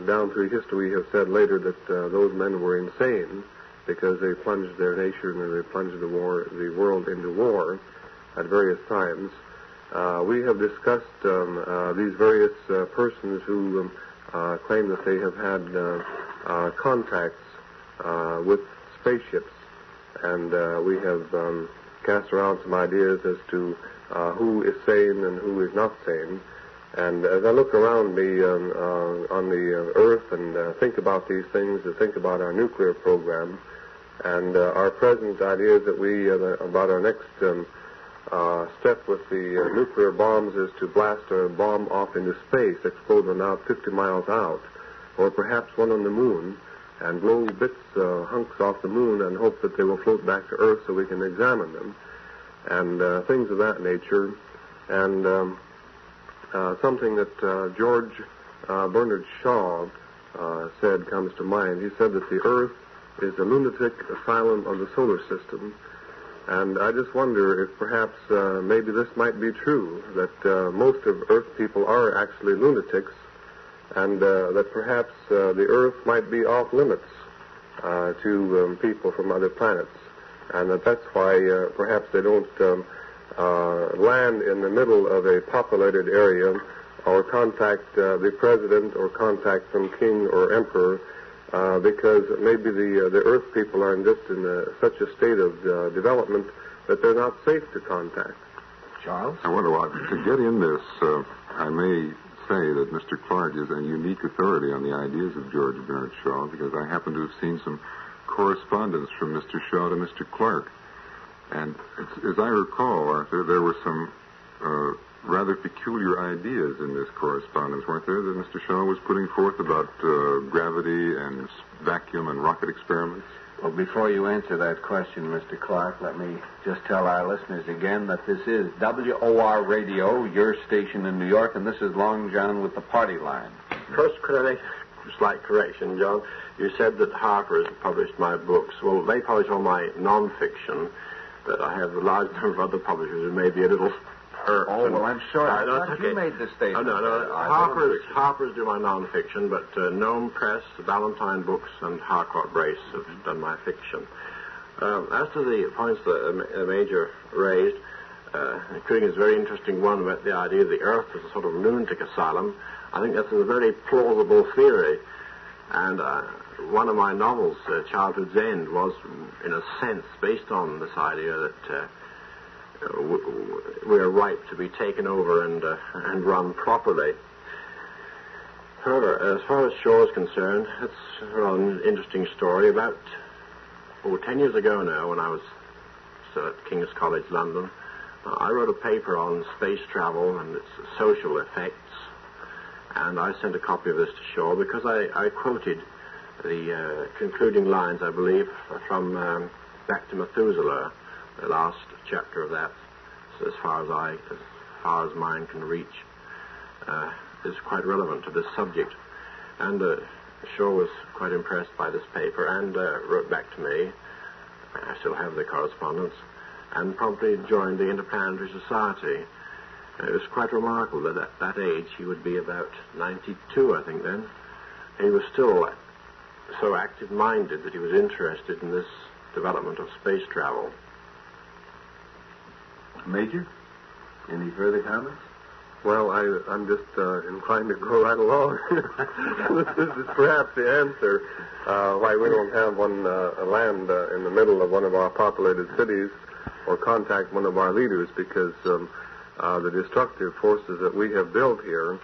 down through history we have said later that those men were insane because they plunged their nation and they plunged the world into war at various times. We have discussed these various persons who claim that they have had contacts with spaceships, and we have cast around some ideas as to who is sane and who is not sane. And as I look around me on the Earth and think about these things, and think about our nuclear program and our present ideas that about our next step with the nuclear bombs is to blast a bomb off into space, explode one out 50 miles out, or perhaps one on the moon, and blow bits, hunks off the moon and hope that they will float back to Earth so we can examine them, and things of that nature. And something that George Bernard Shaw said comes to mind. He said that the Earth is a lunatic asylum of the solar system. And I just wonder if perhaps maybe this might be true, that most of Earth people are actually lunatics, and that perhaps the Earth might be off limits to people from other planets, and that's why perhaps they don't land in the middle of a populated area or contact the president or contact some king or emperor, because maybe the Earth people are just in such a state of development that they're not safe to contact. Charles? I wonder what, to get in this, I may say that Mr. Clarke is a unique authority on the ideas of George Bernard Shaw, because I happen to have seen some correspondence from Mr. Shaw to Mr. Clarke. And as I recall, Arthur, there were some rather peculiar ideas in this correspondence, weren't there, that Mr. Shaw was putting forth about gravity and vacuum and rocket experiments? Well, before you answer that question, Mr. Clarke, let me just tell our listeners again that this is WOR Radio, your station in New York, and this is Long John with the party line. First, could I make a slight correction, John? You said that Harper's published my books. Well, they publish all my non-fiction, but I have a large number of other publishers who may be a little hurt. Oh, well, I'm sorry. I thought okay. you made the statement. Oh, no. Harper's do my non-fiction, but Nome Press, Valentine Books, and Harcourt Brace have done my fiction. As to the points that the Major raised, including his very interesting one about the idea of the Earth as a sort of lunatic asylum, I think that's a very plausible theory. And one of my novels, Childhood's End, was, in a sense, based on this idea that we're ripe to be taken over and run properly. However, as far as Shaw is concerned, it's a rather an interesting story. About 10 years ago now, when I was still at King's College, London, I wrote a paper on space travel and its social effects, and I sent a copy of this to Shaw because I quoted the concluding lines, I believe, from Back to Methuselah, the last chapter of that, so as far as mine can reach, is quite relevant to this subject. And Shaw was quite impressed by this paper and wrote back to me. I still have the correspondence, and promptly joined the Interplanetary Society. And it was quite remarkable that at that age, he would be about 92, I think then. He was still so active-minded that he was interested in this development of space travel. Major, any further comments? Well, I'm just inclined to go right along. This is perhaps the answer why we don't have one land in the middle of one of our populated cities or contact one of our leaders, because the destructive forces that we have built here,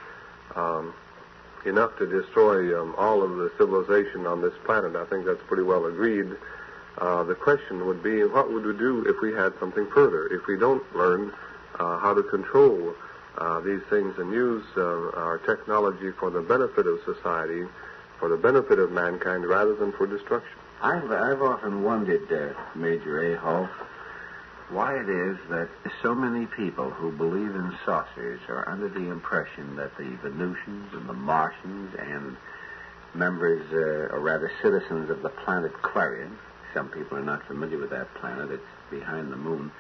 enough to destroy all of the civilization on this planet. I think that's pretty well agreed. The question would be, what would we do if we had something further? If we don't learn how to control these things and use our technology for the benefit of society, for the benefit of mankind, rather than for destruction. I've often wondered, Major Aho, why it is that so many people who believe in saucers are under the impression that the Venusians and the Martians and members, or rather citizens of the planet Clarion, some people are not familiar with that planet, it's behind the moon,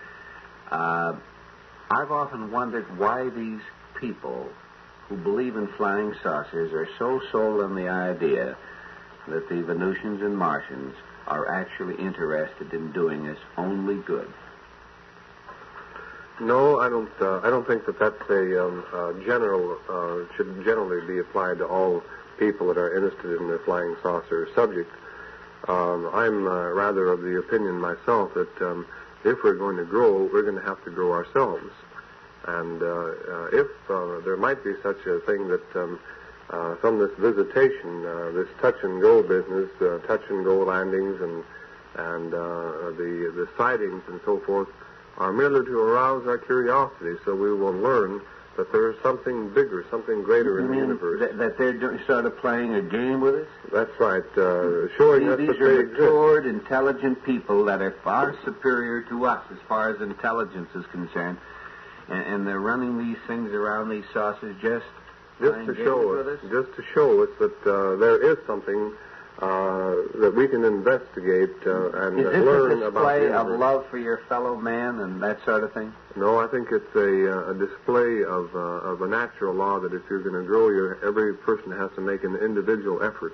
I've often wondered why these people who believe in flying saucers are so sold on the idea that the Venusians and Martians are actually interested in doing us only good. No, I don't think that that's should generally be applied to all people that are interested in the flying saucer subject. I'm rather of the opinion myself that if we're going to grow, we're going to have to grow ourselves. And if there might be such a thing that from this visitation, this touch-and-go business, touch-and-go landings and the sightings and so forth, are merely to arouse our curiosity so we will learn that there is something bigger, something greater in the universe. That they're sort of playing a game with us? That's right. Showing us that These they are exist. matured, intelligent people that are far superior to us as far as intelligence is concerned. And they're running these things around these saucers just to show us that there is something that we can investigate and learn about. Is this a display of love for your fellow man and that sort of thing? No, I think it's a display of a natural law that if you're going to grow, every person has to make an individual effort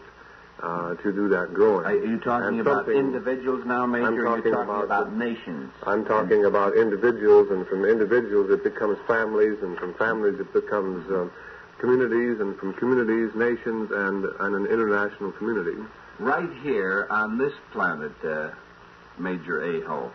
to do that growing. Are you talking about individuals now, Major, or are you talking about nations? I'm talking about individuals, and from individuals it becomes families, and from families it becomes communities, and from communities, nations, and an international community. Right here on this planet, Major Aho,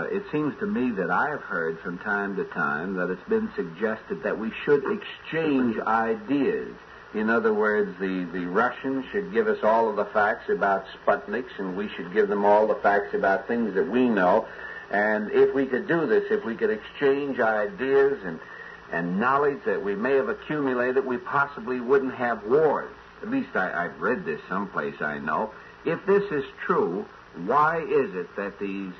it seems to me that I have heard from time to time that it's been suggested that we should exchange ideas. In other words, the Russians should give us all of the facts about Sputniks, and we should give them all the facts about things that we know. And if we could do this, if we could exchange ideas and knowledge that we may have accumulated, we possibly wouldn't have wars. At least I've read this someplace I know. If this is true, why is it that these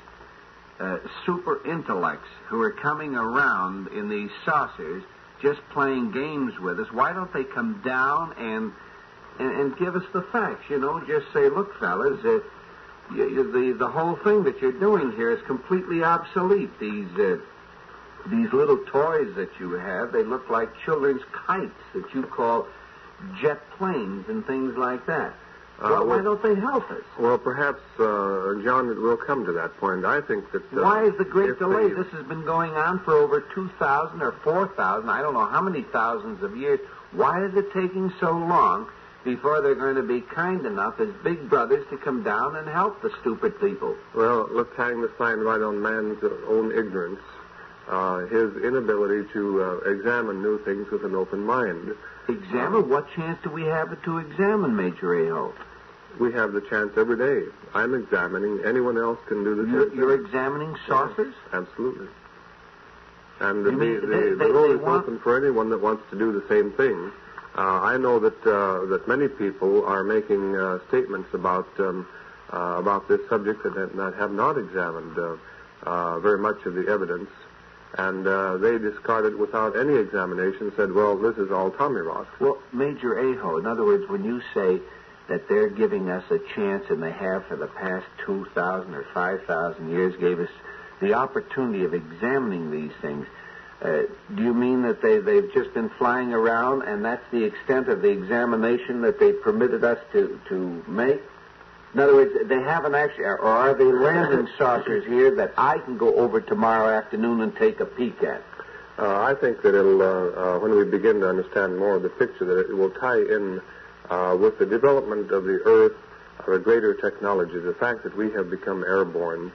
super intellects who are coming around in these saucers just playing games with us, why don't they come down and give us the facts? Just say, look, fellas, the whole thing that you're doing here is completely obsolete. These little toys that you have, they look like children's kites that you call jet planes and things like that. Why don't they help us? Well, perhaps, John, it will come to that point. I think that... why is the great delay? This has been going on for over 2,000 or 4,000, I don't know how many thousands of years. Why is it taking so long before they're going to be kind enough as big brothers to come down and help the stupid people? Well, let's hang the sign right on man's own ignorance, his inability to examine new things with an open mind. Examine? What chance do we have to examine, Major Aho? We have the chance every day. I'm examining. Anyone else can do the same thing. You're examining saucers? Yes, absolutely. And the road is open for anyone that wants to do the same thing. I know that many people are making statements about this subject that have not examined very much of the evidence, and they discarded without any examination, said, well, this is all tommyrot. Well, Major Aho, in other words, when you say that they're giving us a chance, and they have for the past 2,000 or 5,000 years, gave us the opportunity of examining these things, do you mean that they've just been flying around, and that's the extent of the examination that they permitted us to make? In other words, they haven't actually, or are they landing saucers here that I can go over tomorrow afternoon and take a peek at? I think that it'll, when we begin to understand more of the picture, that it will tie in with the development of the Earth, the greater technology, the fact that we have become airborne,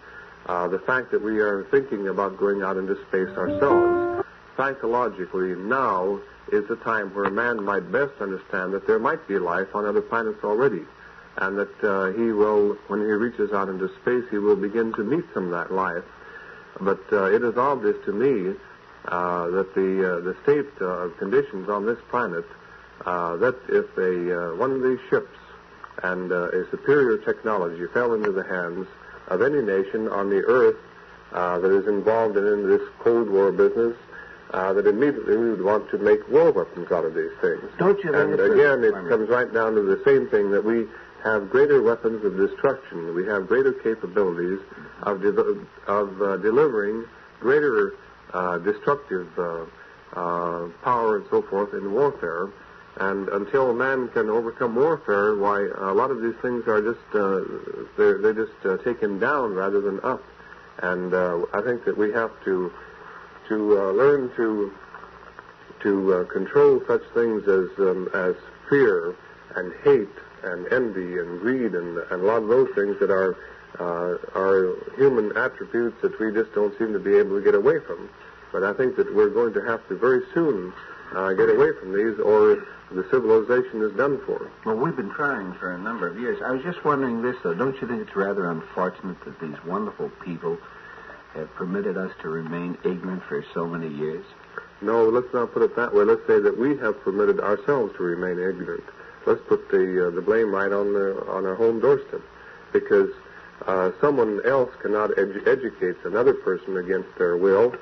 the fact that we are thinking about going out into space ourselves. Psychologically, now is the time where man might best understand that there might be life on other planets already, and that he will, when he reaches out into space, he will begin to meet some of that life. But it is obvious to me that the state of conditions on this planet, that if one of these ships and a superior technology fell into the hands of any nation on the Earth that is involved in this Cold War business, that immediately we would want to make war weapons out of these things. Don't you think? And again, it comes right down to the same thing, that we have greater weapons of destruction. We have greater capabilities of delivering greater destructive power and so forth in warfare. And until man can overcome warfare, why, a lot of these things are just, they're just taken down rather than up. And I think that we have to learn to control such things as fear and hate and envy and greed and a lot of those things that are human attributes that we just don't seem to be able to get away from. But I think that we're going to have to very soon get away from these, or the civilization is done for. Well, we've been trying for a number of years. I was just wondering this, though. Don't you think it's rather unfortunate that these wonderful people have permitted us to remain ignorant for so many years? No, let's not put it that way. Let's say that we have permitted ourselves to remain ignorant. Let's put the blame right on our home doorstep, because someone else cannot educate another person against their will.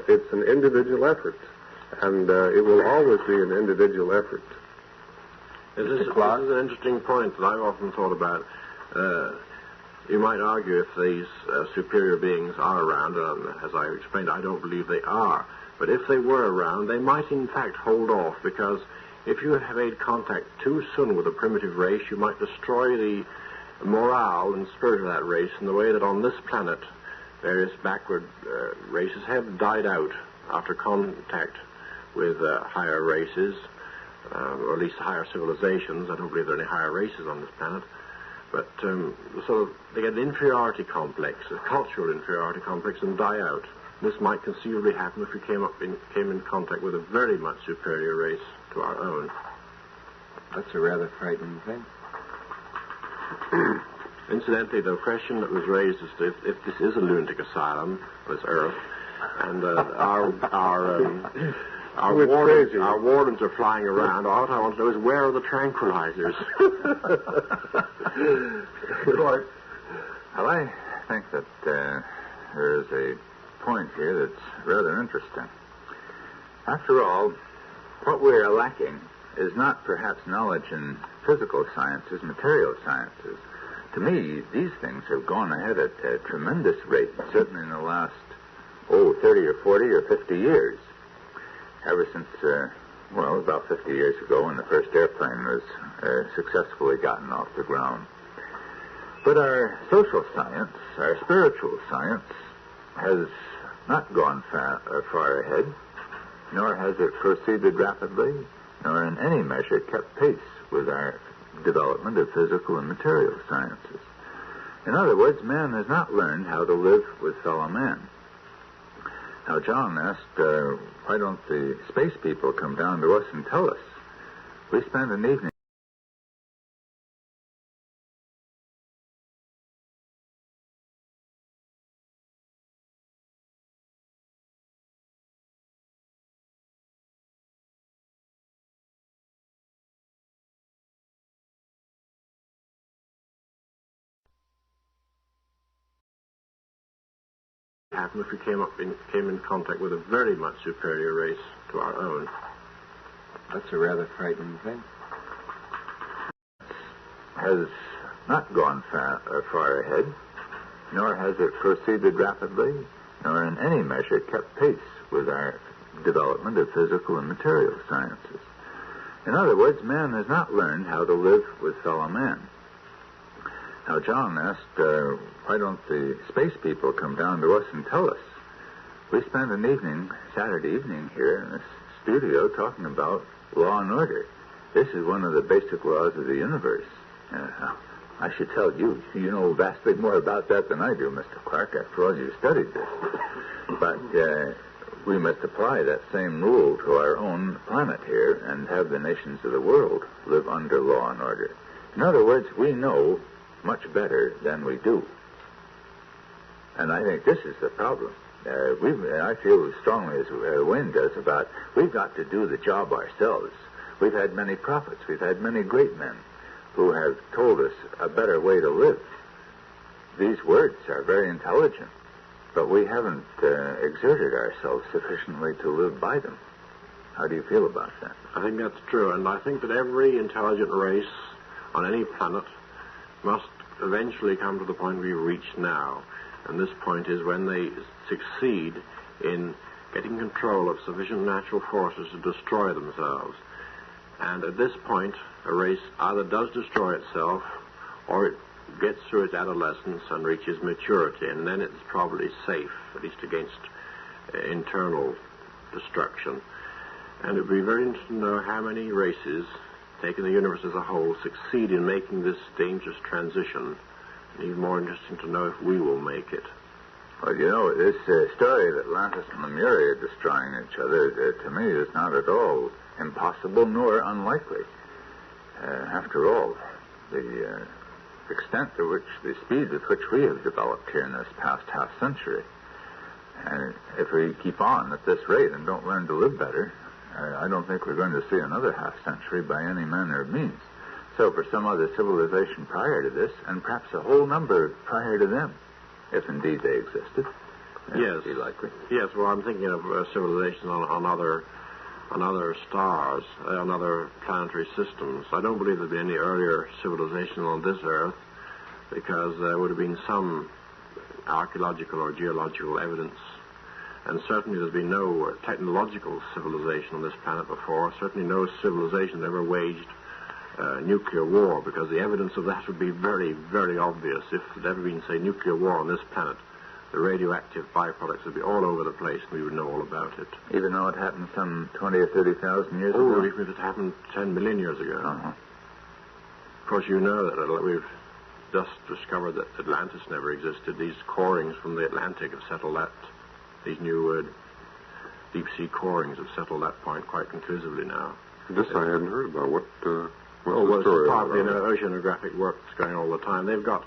It's an individual effort, and it will always be an individual effort. This is an interesting point that I've often thought about. You might argue if these superior beings are around, as I explained, I don't believe they are. But if they were around, they might in fact hold off, because if you have made contact too soon with a primitive race, you might destroy the morale and spirit of that race in the way that on this planet various backward races have died out after contact with higher races, or at least higher civilizations. I don't believe there are any higher races on this planet. But they get an inferiority complex, a cultural inferiority complex, and die out. This might conceivably happen if we came in contact with a very much superior race to our own. That's a rather frightening thing. Incidentally, the question that was raised is if this is a lunatic asylum, this Earth, and our wardens are flying around, all I want to know is where are the tranquilizers? Clarke. Well, I think that there is a point here that's rather interesting. After all, what we are lacking is not perhaps knowledge in physical sciences, material sciences. To me, these things have gone ahead at a tremendous rate, certainly in the last, 30 or 40 or 50 years. Ever since, about 50 years ago when the first airplane was successfully gotten off the ground. But our social science, our spiritual science, has not gone far ahead, nor has it proceeded rapidly, nor in any measure kept pace with our development of physical and material sciences. In other words, man has not learned how to live with fellow man. Now, John asked, why don't the space people come down to us and tell us? We spent an evening happen if we came in contact with a very much superior race to our own. That's a rather frightening thing. Has not gone far ahead, nor has it proceeded rapidly, nor in any measure kept pace with our development of physical and material sciences. In other words, man has not learned how to live with fellow man. Now, John asked, why don't the space people come down to us and tell us? We spent an evening, Saturday evening here in this studio talking about law and order. This is one of the basic laws of the universe. I should tell you, you know vastly more about that than I do, Mr. Clarke. After all, you studied this. But we must apply that same rule to our own planet here and have the nations of the world live under law and order. In other words, we know much better than we do. And I think this is the problem. I feel as strongly as Wayne does about we've got to do the job ourselves. We've had many prophets. We've had many great men who have told us a better way to live. These words are very intelligent, but we haven't exerted ourselves sufficiently to live by them. How do you feel about that? I think that's true, and I think that every intelligent race on any planet must eventually come to the point we've reached now. And this point is when they succeed in getting control of sufficient natural forces to destroy themselves. And at this point, a race either does destroy itself or it gets through its adolescence and reaches maturity, and then it's probably safe, at least against internal destruction. And it would be very interesting to know how many races, taking the universe as a whole, succeed in making this dangerous transition. And even more interesting to know if we will make it. Well, you know, this story of Atlantis and Lemuria destroying each other, to me, is not at all impossible nor unlikely. After all, the extent to which, the speed with which we have developed here in this past half century And if we keep on at this rate and don't learn to live better, I don't think we're going to see another half century by any manner of means. So for some other civilization prior to this, and perhaps a whole number prior to them, if indeed they existed, that would be likely. Yes, well, I'm thinking of civilization on other stars, on other planetary systems. I don't believe there'd be any earlier civilization on this Earth, because there would have been some archaeological or geological evidence. And certainly there's been no technological civilization on this planet before. Certainly no civilization ever waged nuclear war, because the evidence of that would be very, very obvious. If there'd ever been, say, nuclear war on this planet, the radioactive byproducts would be all over the place, and we would know all about it. Even though it happened some 20 or 30,000 years ago? Oh, even if it happened 10 million years ago. Uh-huh. Of course, you know that we've just discovered that Atlantis never existed. These corings from the Atlantic have settled that. These new deep-sea corings have settled that point quite conclusively now. This I hadn't heard about. What's Well, the story it's partly about? oceanographic work that's going on all the time. They've got